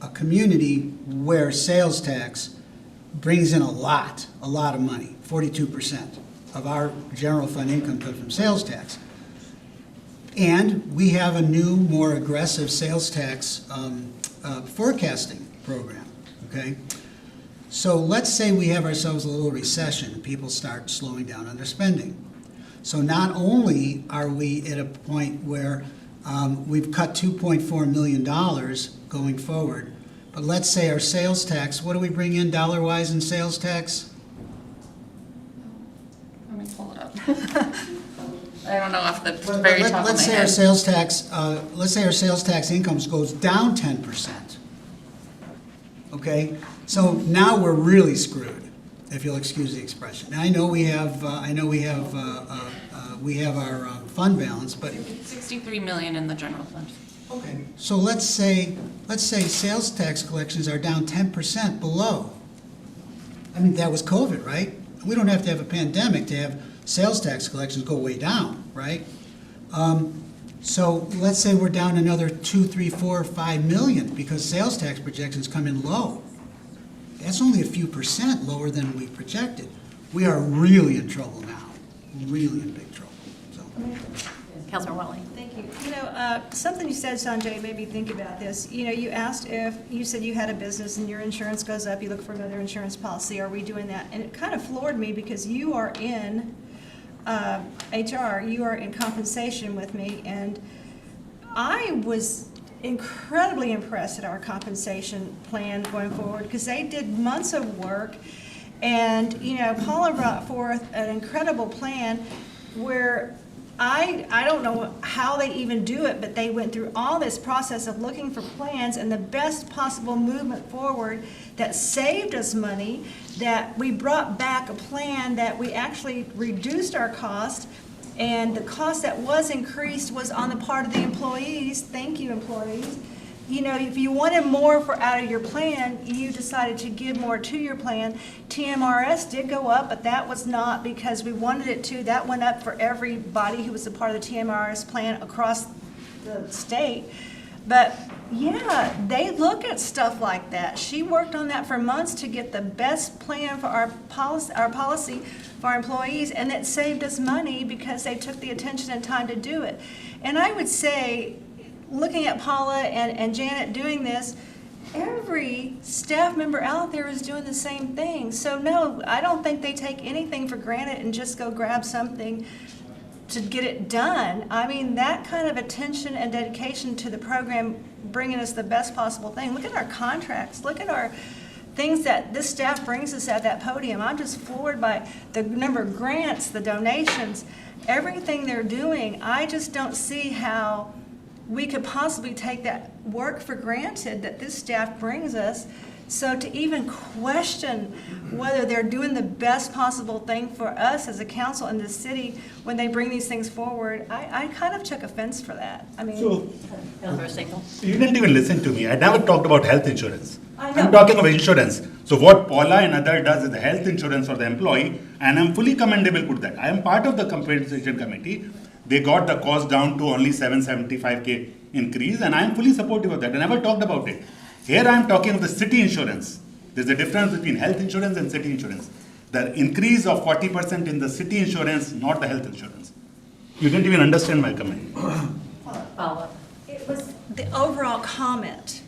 a community where sales tax brings in a lot of money. 42% of our general fund income comes from sales tax. And we have a new, more aggressive sales tax forecasting program, okay? So let's say we have ourselves a little recession and people start slowing down on their spending. So not only are we at a point where we've cut $2.4 million going forward, but let's say our sales tax, what do we bring in dollar-wise in sales tax? Let me pull it up. I don't know off the very top of my Let's say head. let's say our sales tax incomes goes down 10%. Okay, so now we're really screwed, if you'll excuse the expression. Now, I know we have our fund balance, but 63 million in the general fund. okay. So let's say sales tax collections are down 10% below. I mean, that was COVID, right? We don't have to have a pandemic to have sales tax collections go way down, right? So let's say we're down another 2, 3, 4, 5 million because sales tax projections come in low. That's only a few percent lower than we projected. We are really in trouble now, really in big trouble. So. Councilor Wiley. Thank you. Something you said, Sanjay, made me think about this. You asked if, you said you had a business and your insurance goes up, you look for another insurance policy. Are we doing that? And it kind of floored me because you are in HR, you are in compensation with me, and I was incredibly impressed at our compensation plan going forward because they did months of work, and Paula brought forth an incredible plan where I don't know how they even do it, but they went through all this process of looking for plans and the best possible movement forward that saved us money, that we brought back a plan that we actually reduced our cost, and the cost that was increased was on the part of the employees. Thank you, employees. If you wanted more out of your plan, you decided to give more to your plan. TMRS did go up, but that was not because we wanted it to. That went up for everybody who was a part of the TMRS plan across the state. But yeah, they look at stuff like that. She worked on that for months to get the best plan for our policy for our employees, and it saved us money because they took the attention and time to do it. And I would say, looking at Paula and Janet doing this, every staff member out there is doing the same thing. So no, I don't think they take anything for granted and just go grab something to get it done. I mean, that kind of attention and dedication to the program, bringing us the best possible thing. Look at our contracts. Look at things that this staff brings us at that podium, I'm just floored by the number of grants, the donations, everything they're doing. I just don't see how we could possibly take that work for granted that this staff brings us. So to even question whether they're doing the best possible thing for us as a council in this city when they bring these things forward, I kind of took offense for that. I mean, So, Councilor Siegel? you didn't even listen to me. I never talked about health insurance. I know. I'm talking of insurance. So what Paula and other does is the health insurance for the employee, and I'm fully commendable for that. I am part of the compensation committee. They got the cost down to only 775K increase, and I am fully supportive of that. I never talked about it. Here I am talking of the city insurance. There's a difference between health insurance and city insurance. The increase of 40% in the city insurance, not the health insurance. You didn't even understand my comment. Follow-up. it was the overall comment,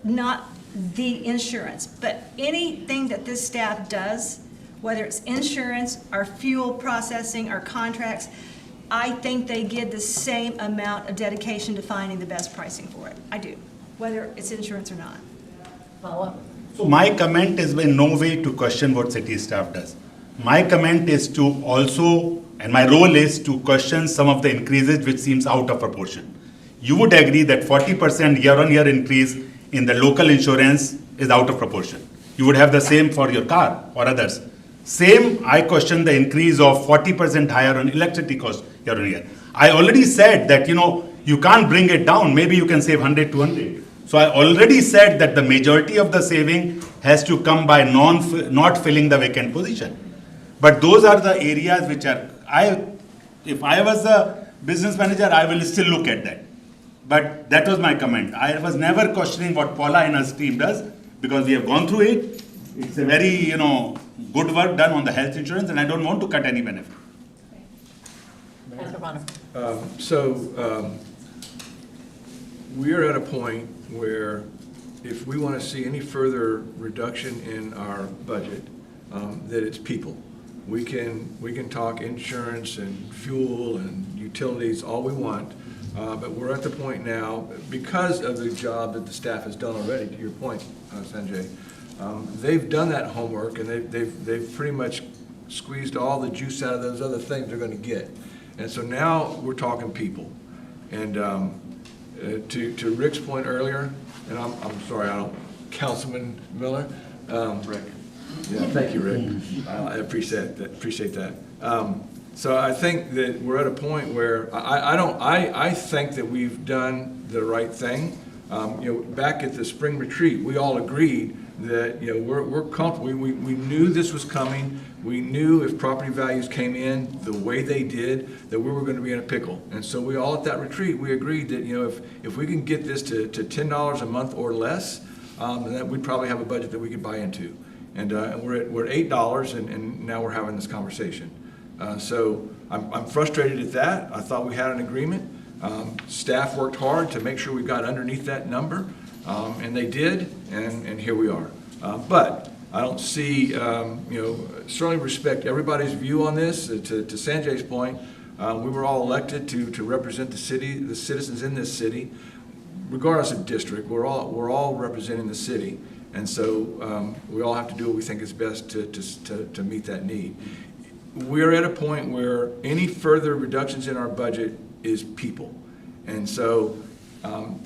not the insurance. But anything that this staff does, whether it's insurance or fuel processing or contracts, I think they give the same amount of dedication to finding the best pricing for it. I do, whether it's insurance or not. Follow-up. So my comment is in no way to question what city staff does. My comment is to also, and my role is to question some of the increases which seems out of proportion. You would agree that 40% year-on-year increase in the local insurance is out of proportion. You would have the same for your car or others. Same, I question the increase of 40% higher on electricity cost year-on-year. I already said that, you can't bring it down. Maybe you can save 100, 200. So I already said that the majority of the saving has to come by not filling the vacant position. But those are the areas which are, if I was a business manager, I will still look at that. But that was my comment. I was never questioning what Paula and her team does, because we have gone through it. It's a very, good work done on the health insurance, and I don't want to cut any benefit. Councilor Bonner? We are at a point where if we want to see any further reduction in our budget, that it's people. We can talk insurance and fuel and utilities all we want, but we're at the point now, because of the job that the staff has done already, to your point, Sanjay, they've done that homework, and they've pretty much squeezed all the juice out of those other things they're going to get. And so now we're talking people. And to Rick's point earlier, and I'm sorry, Councilman Miller. Rick. Yeah, thank you, Rick. I appreciate that. So I think that we're at a point where I think that we've done the right thing. Back at the spring retreat, we all agreed that, we're comfortable. We knew this was coming. We knew if property values came in the way they did, that we were going to be in a pickle. And so we all at that retreat, we agreed that, if we can get this to $10 a month or less, then we'd probably have a budget that we could buy into. And we're at $8, and now we're having this conversation. So I'm frustrated at that. I thought we had an agreement. Staff worked hard to make sure we got underneath that number, and they did, and here we are. But I don't see, certainly respect everybody's view on this. To Sanjay's point, we were all elected to represent the city, the citizens in this city, regardless of district. We're all representing the city, and so we all have to do what we think is best to meet that need. We're at a point where any further reductions in our budget is people, and so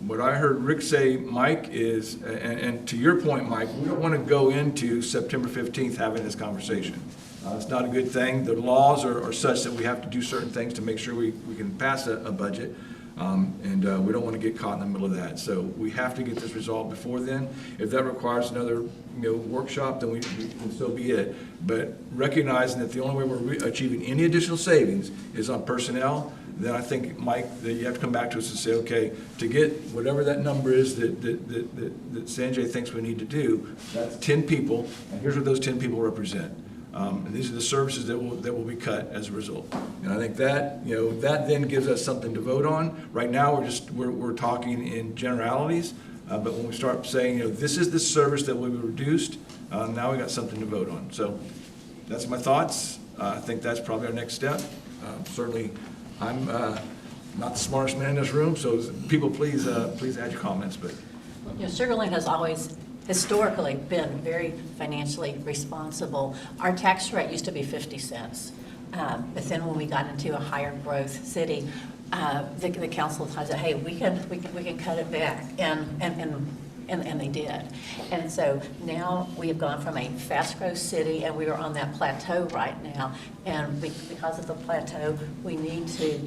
what I heard Rick say, Mike, is, and to your point, Mike, we don't want to go into September 15th having this conversation. It's not a good thing. The laws are such that we have to do certain things to make sure we can pass a budget, and we don't want to get caught in the middle of that. So we have to get this resolved before then. If that requires another workshop, then we can so be it. But recognizing that the only way we're achieving any additional savings is on personnel, then I think, Mike, that you have to come back to us and say, okay, to get whatever that number is that Sanjay thinks we need to do, that's 10 people, and here's what those 10 people represent. And these are the services that will be cut as a result. And I think that, that then gives us something to vote on. Right now, we're talking in generalities, but when we start saying, this is the service that will be reduced, now we got something to vote on. So that's my thoughts. I think that's probably our next step. Certainly, I'm not the smartest man in this room, so people please add your comments. But Sugar Land has always historically been very financially responsible. Our tax rate used to be 50 cents. But then when we got into a higher growth city, the council said, hey, we can cut it back. And they did. And so now we have gone from a fast growth city, and we are on that plateau right now. And because of the plateau, we need to,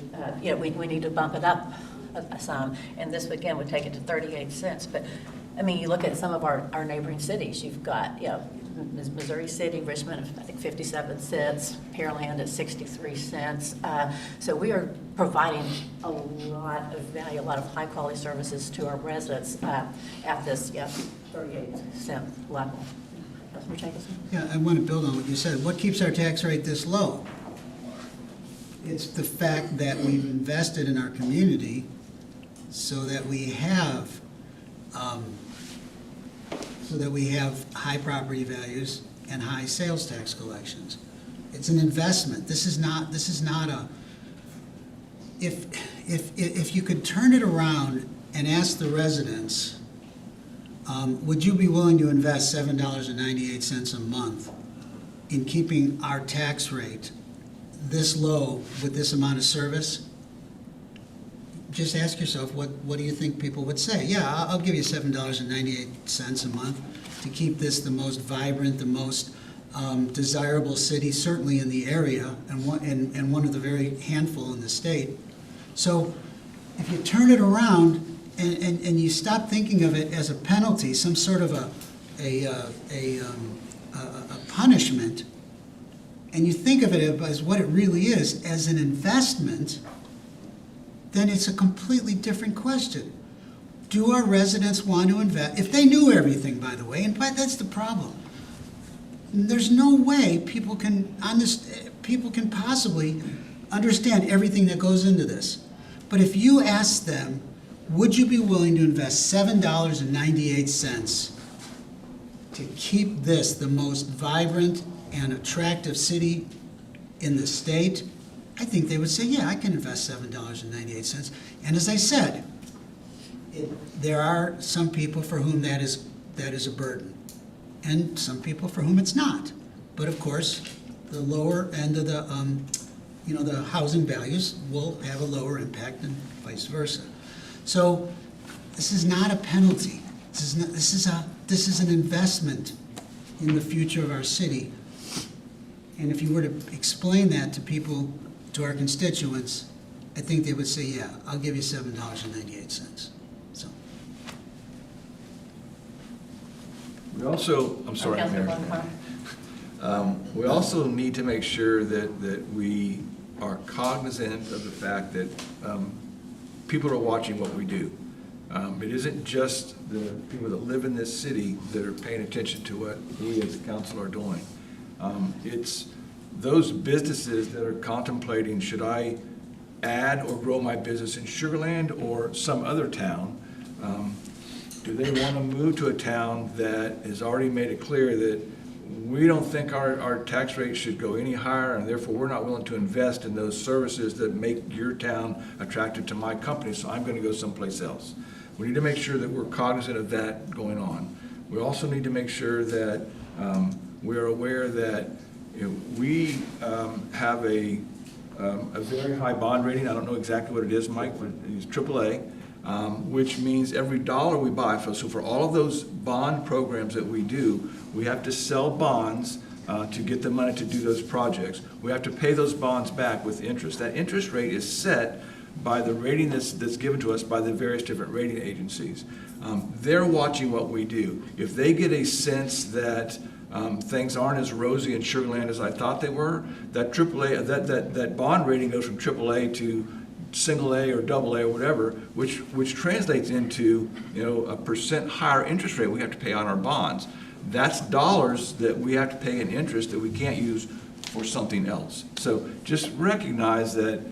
we need to bump it up some. And this, again, would take it to 38 cents. But, I mean, you look at some of our neighboring cities, you've got, Missouri City, Richmond, I think 57 cents, Pearland at 63 cents. So we are providing a lot of value, a lot of high-quality services to our residents at this 38-cent level. Councilmember Jacobson? Yeah, I want to build on what you said. What keeps our tax rate this low? It's the fact that we've invested in our community so that we have high property values and high sales tax collections. It's an investment. This is not a, if you could turn it around and ask the residents, would you be willing to invest $7.98 a month in keeping our tax rate this low with this amount of service? Just ask yourself, what do you think people would say? Yeah, I'll give you $7.98 a month to keep this the most vibrant, the most desirable city, certainly in the area, and one of the very handful in the state. So if you turn it around and you stop thinking of it as a penalty, some sort of a punishment, and you think of it as what it really is, as an investment, then it's a completely different question. Do our residents want to invest? If they knew everything, by the way, and that's the problem. There's no way people can possibly understand everything that goes into this. But if you ask them, would you be willing to invest $7.98 to keep this the most vibrant and attractive city in the state? I think they would say, yeah, I can invest $7.98. And as I said, there are some people for whom that is a burden, and some people for whom it's not. But of course, the lower end of the housing values will have a lower impact and vice versa. So this is not a penalty. This is an investment in the future of our city. And if you were to explain that to people, to our constituents, I think they would say, yeah, I'll give you $7.98. So. We also, I'm sorry, Mayor. We also need to make sure that we are cognizant of the fact that people are watching what we do. It isn't just the people that live in this city that are paying attention to what we as the council are doing. It's those businesses that are contemplating, should I add or grow my business in Sugar Land or some other town? Do they want to move to a town that has already made it clear that we don't think our tax rate should go any higher, and therefore we're not willing to invest in those services that make your town attractive to my company, so I'm going to go someplace else? We need to make sure that we're cognizant of that going on. We also need to make sure that we're aware that we have a very high bond rating. I don't know exactly what it is, Mike, but it's AAA, which means every dollar we buy, so for all of those bond programs that we do, we have to sell bonds to get the money to do those projects. We have to pay those bonds back with interest. That interest rate is set by the rating that's given to us by the various different rating agencies. They're watching what we do. If they get a sense that things aren't as rosy in Sugar Land as I thought they were, that AAA, that bond rating goes from AAA to single A or double A or whatever, which translates into a % higher interest rate we have to pay on our bonds. That's dollars that we have to pay in interest that we can't use for something else. So just recognize that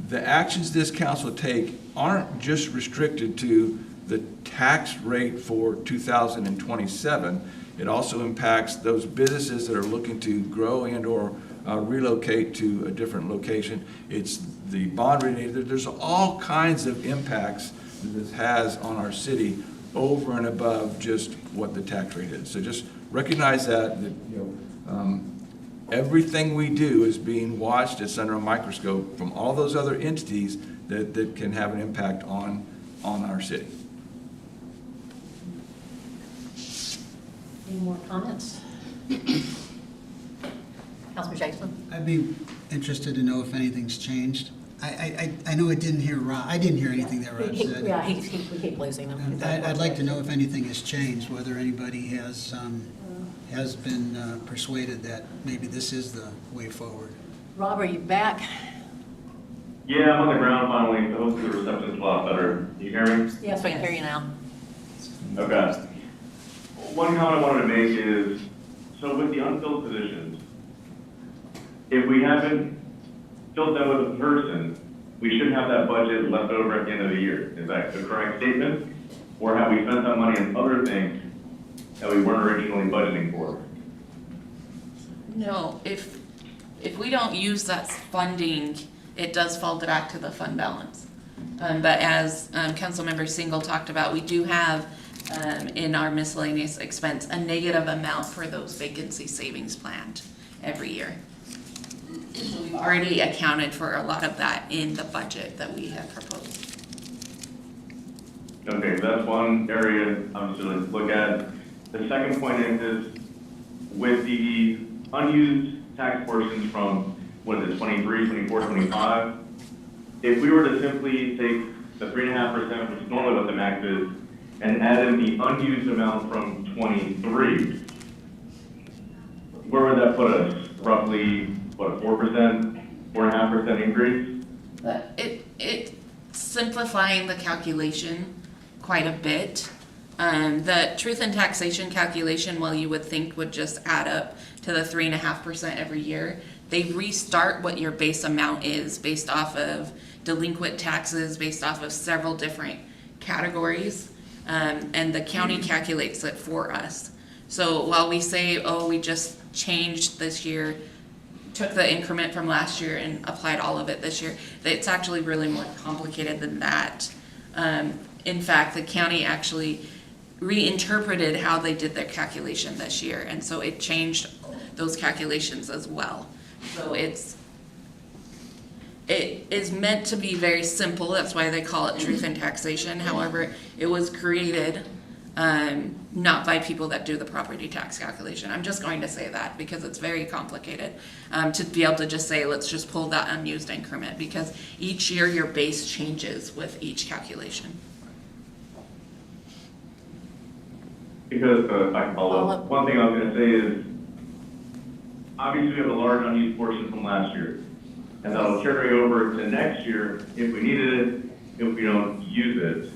the actions this council take aren't just restricted to the tax rate for 2027. It also impacts those businesses that are looking to grow and or relocate to a different location. It's the bond rating. There's all kinds of impacts that this has on our city over and above just what the tax rate is. So just recognize that, everything we do is being watched, it's under a microscope from all those other entities that can have an impact on our city. Any more comments? Councilman Jackson? I'd be interested to know if anything's changed. I know I didn't hear anything that Rod said. Yeah, we keep losing him. I'd like to know if anything has changed, whether anybody has been persuaded that maybe this is the way forward. Rob, are you back? Yeah, I'm on the ground finally, so hopefully the reception's a lot better. You hear me? Yes, we can hear you now. Okay. One comment I wanted to make is, so with the unfilled positions, if we haven't filled them with a person, we should have that budget left over at the end of the year. Is that the correct statement? Or have we spent that money on other things that we weren't originally budgeting for? No, if we don't use that funding, it does fall back to the fund balance. But as Councilmember Single talked about, we do have in our miscellaneous expense a negative amount for those vacancy savings planned every year. So we've already accounted for a lot of that in the budget that we have proposed. Okay, that's one area I'm just going to look at. The second point is with the unused tax portions from, what is it, 23, 24, 25, if we were to simply take the 3.5%, which is normally what the max is, and add in the unused amount from 23, where would that put us? Roughly, what, 4%, 4.5% increase? But it simplifying the calculation quite a bit. The truth in taxation calculation, while you would think would just add up to the 3.5% every year, they restart what your base amount is based off of delinquent taxes, based off of several different categories, and the county calculates it for us. So while we say, oh, we just changed this year, took the increment from last year and applied all of it this year, it's actually really more complicated than that. In fact, the county actually reinterpreted how they did their calculation this year, and so it changed those calculations as well. So it is meant to be very simple, that's why they call it truth in taxation. However, it was created not by people that do the property tax calculation. I'm just going to say that because it's very complicated to be able to just say, let's just pull that unused increment, because each year your base changes with each calculation. Because, if I can follow up, one thing I was going to say is, obviously we have a large unused portion from last year, and that'll carry over to next year if we needed it, if we don't use it.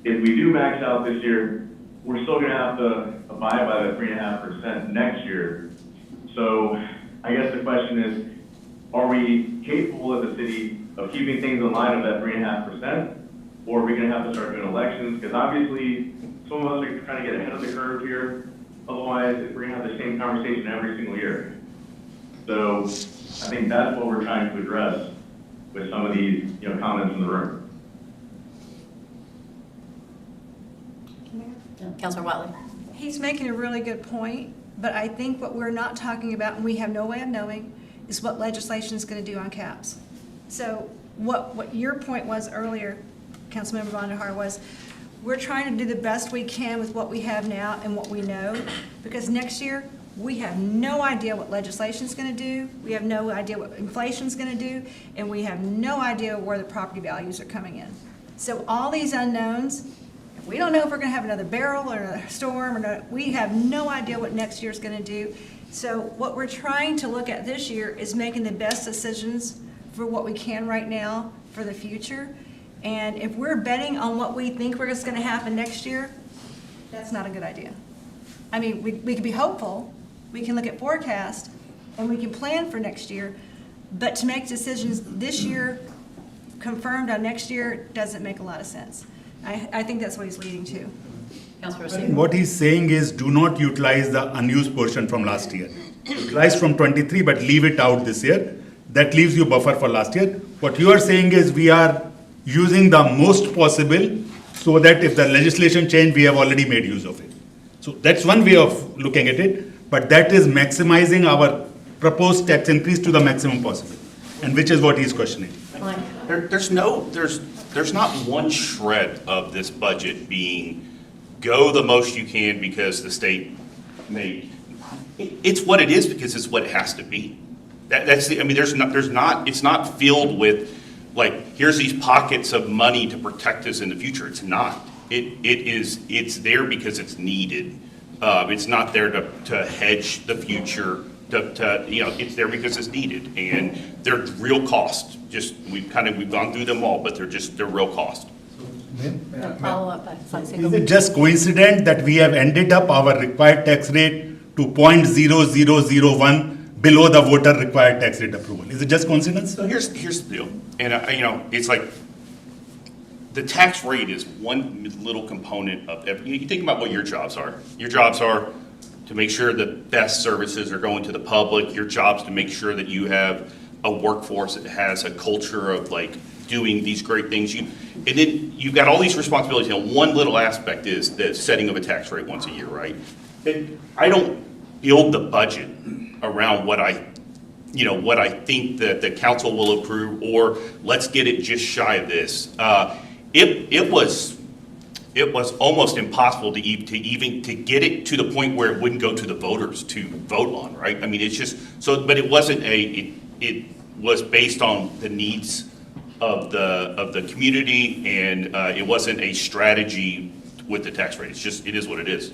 If we do max out this year, we're still going to have to abide by the 3.5% next year. So I guess the question is, are we capable as a city of keeping things in line of that 3.5%? Or are we going to have to start doing elections? Because obviously, some of us are trying to get ahead of the curve here. Otherwise, we're going to have the same conversation every single year. So I think that's what we're trying to address with some of these, comments in the room. Councilor Watley? He's making a really good point, but I think what we're not talking about, and we have no way of knowing, is what legislation is going to do on caps. So what your point was earlier, Councilmember Vonderhaar, was we're trying to do the best we can with what we have now and what we know, because next year, we have no idea what legislation is going to do, we have no idea what inflation is going to do, and we have no idea where the property values are coming in. So all these unknowns, we don't know if we're going to have another barrel or another storm, we have no idea what next year is going to do. So what we're trying to look at this year is making the best decisions for what we can right now for the future. And if we're betting on what we think is going to happen next year, that's not a good idea. I mean, we can be hopeful, we can look at forecast, and we can plan for next year, but to make decisions this year confirmed on next year doesn't make a lot of sense. I think that's what he's leading to. Councilor Seaver? What he's saying is do not utilize the unused portion from last year. Utilize from 23 but leave it out this year. That leaves you buffer for last year. What you are saying is we are using the most possible so that if the legislation change, we have already made use of it. So that's one way of looking at it, but that is maximizing our proposed tax increase to the maximum possible, and which is what he's questioning. There's not one shred of this budget being go the most you can because the state made. It's what it is because it's what it has to be. That's the, I mean, it's not filled with, like, here's these pockets of money to protect us in the future. It's not. It's there because it's needed. It's not there to hedge the future, it's there because it's needed. And they're real costs. Just, we've gone through them all, but they're real costs. Follow up by 5 Is seconds. it just coincident that we have ended up our required tax rate to 0.0001 below the voter required tax rate approval? Is it just coincidence? So here's the deal, and it's like, the tax rate is one little component of every, you think about what your jobs are. Your jobs are to make sure that best services are going to the public. Your job's to make sure that you have a workforce that has a culture of like doing these great things. And then you've got all these responsibilities. One little aspect is the setting of a tax rate once a year, right? I don't build the budget around what I think that the council will approve, or let's get it just shy of this. It was almost impossible to get it to the point where it wouldn't go to the voters to vote on, right? I mean, it's just so, but it wasn't it was based on the needs of the community, and it wasn't a strategy with the tax rate. It is what it is.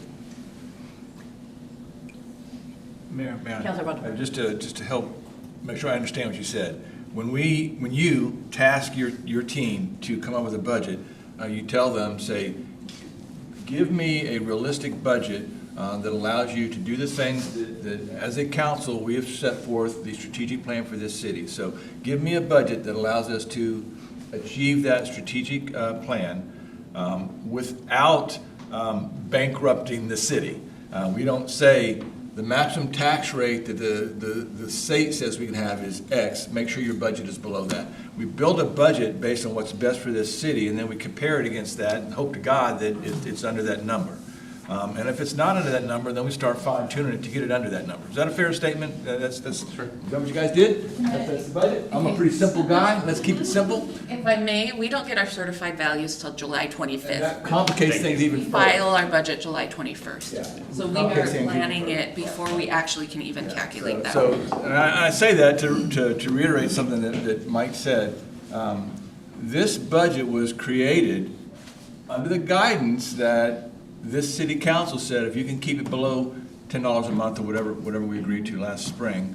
Mayor, Councilor Butler. just to help make sure I understand what you said. When you task your team to come up with a budget, you tell them, say, give me a realistic budget that allows you to do the things that as a council, we have set forth the strategic plan for this city. So give me a budget that allows us to achieve that strategic plan without bankrupting the city. We don't say, the maximum tax rate that the state says we can have is X, make sure your budget is below that. We build a budget based on what's best for this city, and then we compare it against that and hope to God that it's under that number. And if it's not under that number, then we start fine tuning it to get it under that number. Is that a fair statement? That's is that what you guys did? That's the budget? I'm a pretty simple guy. Let's keep it simple. If I may, we don't get our certified values till July 25th. That complicates things even We further. file our budget July 21st. Yeah. So we Complicates are things even planning further. it before we actually can even calculate that. So, and I say that to reiterate something that Mike said. This budget was created under the guidance that this city council said, if you can keep it below $10 a month or whatever we agreed to last spring,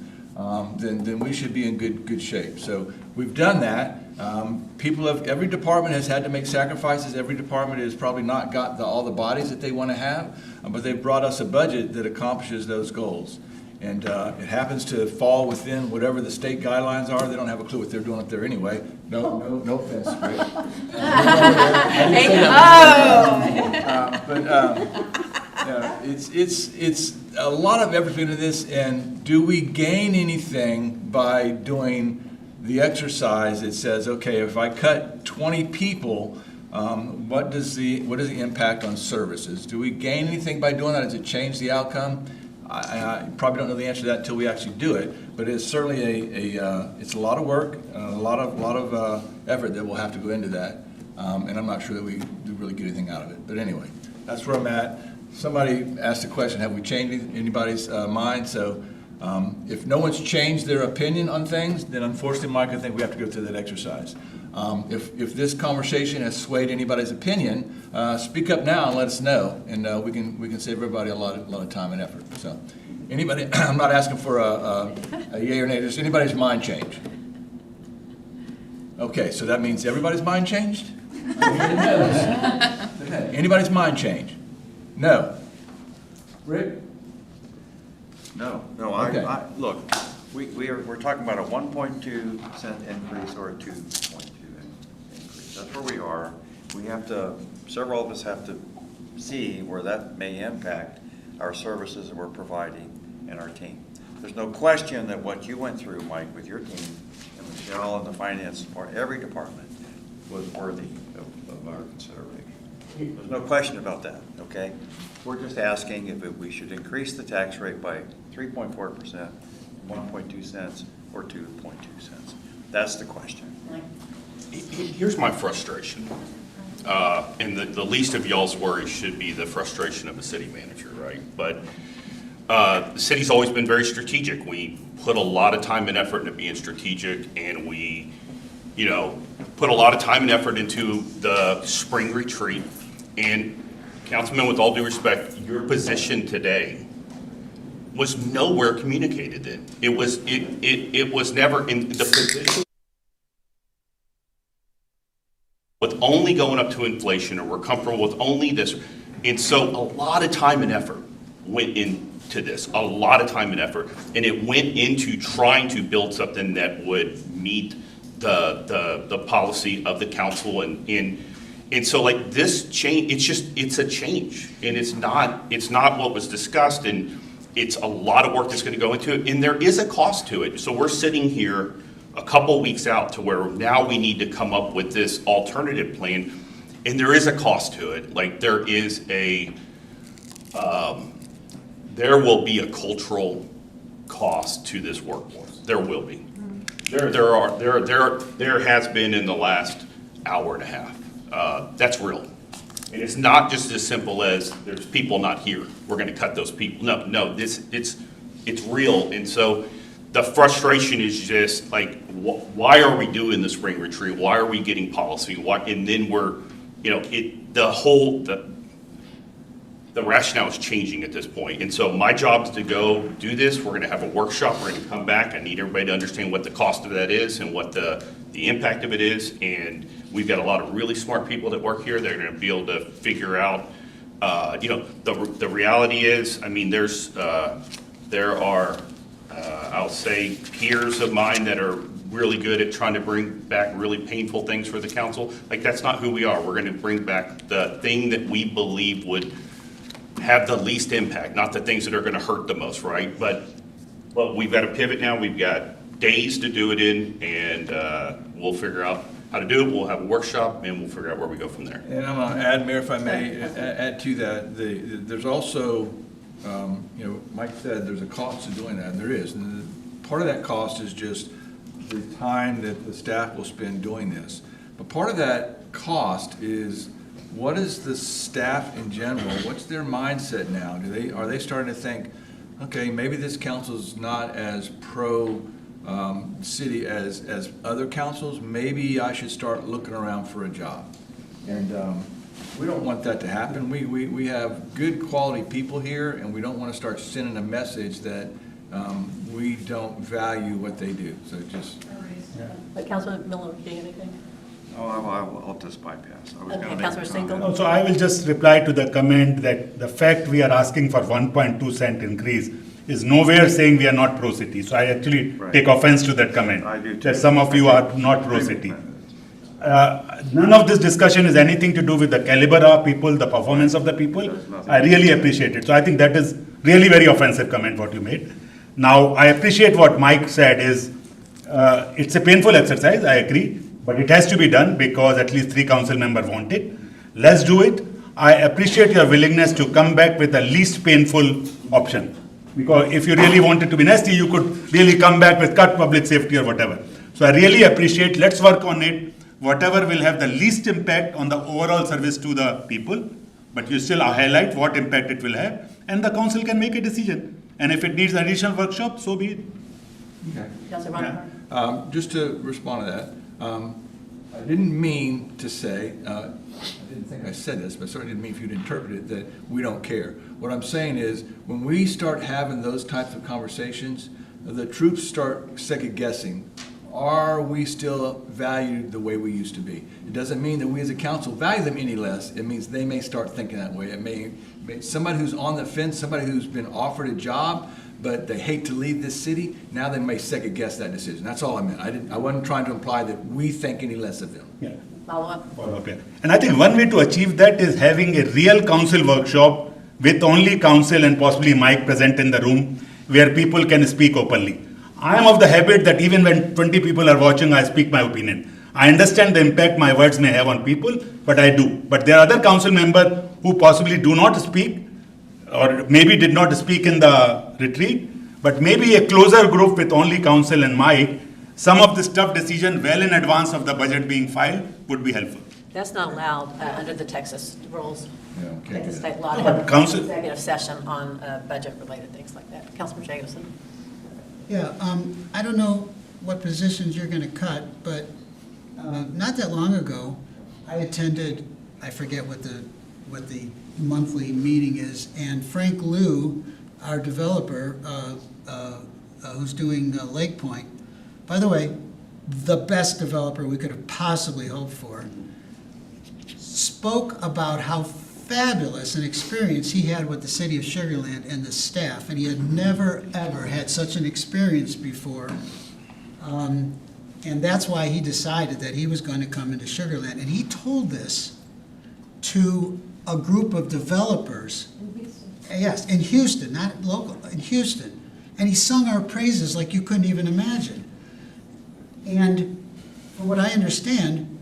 then we should be in good shape. So we've done that. Every department has had to make sacrifices. Every department has probably not got all the bodies that they want to have, but they've brought us a budget that accomplishes those goals. And it happens to fall within whatever the state guidelines are. They don't have a clue what they're doing up there anyway. No offense, Rick. It's a lot of effort into this, and do we gain anything by doing the exercise that says, okay, if I cut 20 people, what is the impact on services? Do we gain anything by doing that? Does it change the outcome? I probably don't know the answer to that until we actually do it, but it's certainly it's a lot of work, a lot of effort that will have to go into that, and I'm not sure that we do really get anything out of it. But anyway, that's where I'm at. Somebody asked the question, have we changed anybody's mind? So if no one's changed their opinion on things, then unfortunately, Mike, I think we have to go through that exercise. If this conversation has swayed anybody's opinion, speak up now and let us know, and we can save everybody a lot of time and effort. So, anybody, I'm not asking for a yay or nay. Does anybody's mind change? Okay, so that means everybody's mind changed. Okay. Anybody's mind change? No. Rick? No, Okay. look, we're talking about a 1.2% increase or a 2.2 increase. That's where we are. Several of us have to see where that may impact our services that we're providing and our team. There's no question that what you went through, Mike, with your team, and Michelle and the finance, or every department, was worthy of our consideration. There's no question about that, okay? We're just asking if we should increase the tax rate by 3.4%, 1.2 cents, or 2.2 cents. That's the question. Here's my frustration. And the least of y'all's worries should be the frustration of a city manager, right? But the city's always been very strategic. We put a lot of time and effort into being strategic, and we, put a lot of time and effort into the spring retreat. And Councilman, with all due respect, your position today was nowhere communicated then. It was never in the position. With only going up to inflation, or we're comfortable with only this. And so a lot of time and effort went into this, a lot of time and effort. And it went into trying to build something that would meet the policy of the council. And so like this change, it's a change. And it's not what was discussed, and it's a lot of work that's gonna go into it. And there is a cost to it. So we're sitting here a couple weeks out to where now we need to come up with this alternative plan, and there is a cost to it. Like there will be a cultural cost to this workforce. There will be. There has been in the last hour and a half. That's real. And it's not just as simple as there's people not here, we're gonna cut those people. No, it's real. And so the frustration is just like, why are we doing the spring retreat? Why are we getting policy? And then we're, the rationale is changing at this point. And so my job is to go do this. We're gonna have a workshop. We're gonna come back. I need everybody to understand what the cost of that is and what the impact of it is. And we've got a lot of really smart people that work here. They're gonna be able to figure out, the reality is, I mean, there are, I'll say, peers of mine that are really good at trying to bring back really painful things for the council. Like, that's not who we are. We're gonna bring back the thing that we believe would have the least impact, not the things that are gonna hurt the most, right? But we've got to pivot now. We've got days to do it in, and we'll figure out how to do it. We'll have a workshop, and we'll figure out where we go from there. And I'm gonna add, Mayor, if I may, add to that, there's also, Mike said there's a cost to doing that, and there is. And part of that cost is just the time that the staff will spend doing this. But part of that cost is, what is the staff in general, what's their mindset now? Are they starting to think, okay, maybe this council's not as pro city as other councils, maybe I should start looking around for a job. And we don't want that to happen. We have good quality people here, and we don't want to start sending a message that we don't value what they do. So just. But Councilman Miller, do you have anything? Oh, I'll just bypass. I was Okay, gonna make a Councilor Single. comment. So I will just reply to the comment that the fact we are asking for 1.2 cent increase is nowhere saying we are not pro-city. So I actually Right. take offense to that comment. I do too. That some of you are not pro-city. None of this discussion is anything to do with the caliber of people, the performance of the people. There's nothing. I really appreciate it. So I think that is really very offensive comment what you made. Now, I appreciate what Mike said is, it's a painful exercise, I agree, but it has to be done because at least 3 council members want it. Let's do it. I appreciate your willingness to come back with the least painful option. Because if you really wanted to be nasty, you could really come back with cut public safety or whatever. So I really appreciate, let's work on it. Whatever will have the least impact on the overall service to the people, but you still highlight what impact it will have, and the council can make a decision. And if it needs an additional workshop, so be it. Okay. Councilor Ron. Just to respond to that, I didn't mean to say, I didn't think I said this, but I certainly didn't mean for you to interpret it that we don't care. What I'm saying is, when we start having those types of conversations, the troops start second guessing. Are we still valued the way we used to be? It doesn't mean that we as a council value them any less. It means they may start thinking that way. It may somebody who's on the fence, somebody who's been offered a job, but they hate to leave this city, now they may second guess that decision. That's all I meant. I wasn't trying to imply that we think any less of them. Yeah. Follow up. Okay. And I think one way to achieve that is having a real council workshop with only council and possibly Mike present in the room where people can speak openly. I am of the habit that even when 20 people are watching, I speak my opinion. I understand the impact my words may have on people, but I do. But there are other council members who possibly do not speak, or maybe did not speak in the retreat, but maybe a closer group with only council and Mike, some of this tough decision well in advance of the budget being filed would be helpful. That's not allowed under the Texas rules. Yeah, can't do Texas that. state law, to But have council- executive session on budget-related things like that. Councilman Jacobson? Yeah, I don't know what positions you're gonna cut, but not that long ago, I attended, I forget what the monthly meeting is, and Frank Liu, our developer, who's doing Lake Point, by the way, the best developer we could have possibly hoped for, spoke about how fabulous an experience he had with the city of Sugar Land and the staff, and he had never, ever had such an experience before. And that's why he decided that he was going to come into Sugar Land. And he told this to a group of developers. Yes, in Houston, not local, in Houston. And he sung our praises like you couldn't even imagine. And from what I understand,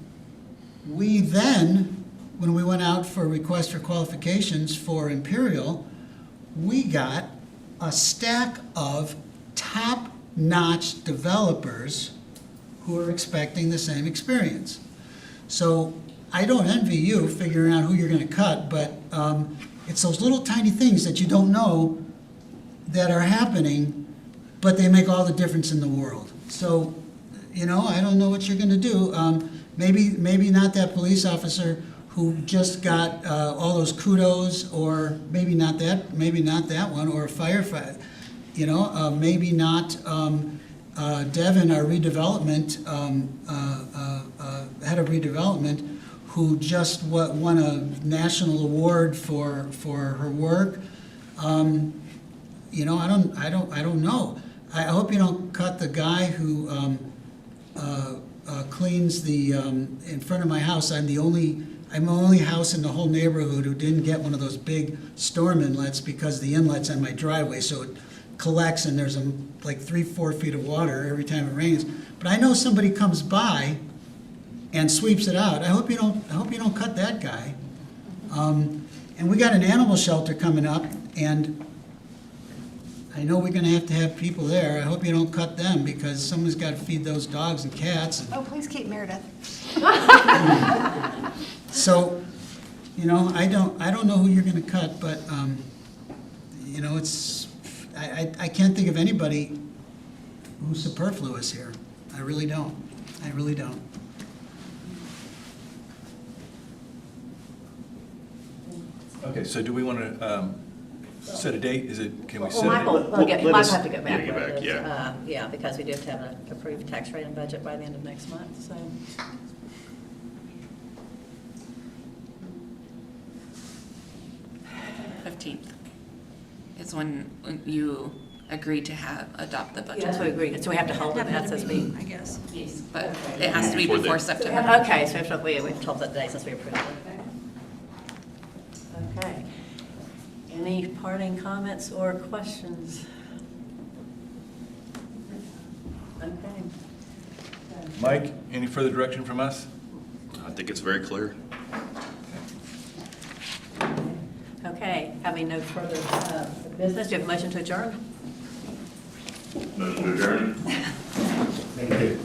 we then, when we went out for a request for qualifications for Imperial, we got a stack of top-notch developers who are expecting the same experience. So I don't envy you figuring out who you're going to cut, but it's those little tiny things that you don't know that are happening, but they make all the difference in the world. So, you know, I don't know what you're going to do. Maybe not that police officer who just got all those kudos, or maybe not that one, or a firefighter. You know, maybe not Devin, our redevelopment head of redevelopment, who just won a national award for her work. You know, I don't know. I hope you don't cut the guy who cleans the in front of my house. I'm the only house in the whole neighborhood who didn't get one of those big storm inlets, because the inlet's on my driveway, so it collects and there's like 3-4 feet of water every time it rains. But I know somebody comes by and sweeps it out. I hope you don't cut that guy. And we got an animal shelter coming up, and I know we're gonna have to have people there. I hope you don't cut them, because someone's gotta feed those dogs and cats. And Oh, please keep Meredith. so, you know, I don't know who you're gonna cut, but, you know, I can't think of anybody who's superfluous here. I really don't. Okay, so do we want to set a date? Can we set Well, a Michael date? will Let us- have to go back. Yeah, get back, with it. yeah. Yeah, because we do have to have an approved tax rate and budget by the end of next month, so. 15th is when you agreed to adopt the budget. That's what we agreed, so we have to hold it, that says we. I guess. Yes, but it has to be Before before the- September. Okay, so we've told that day since we approved it. Okay. Any parting comments or questions? Okay. Mike, any further direction from us? I think it's very clear. Okay, having no further business, do you have a motion to adjourn? Motion to adjourn? Thank you.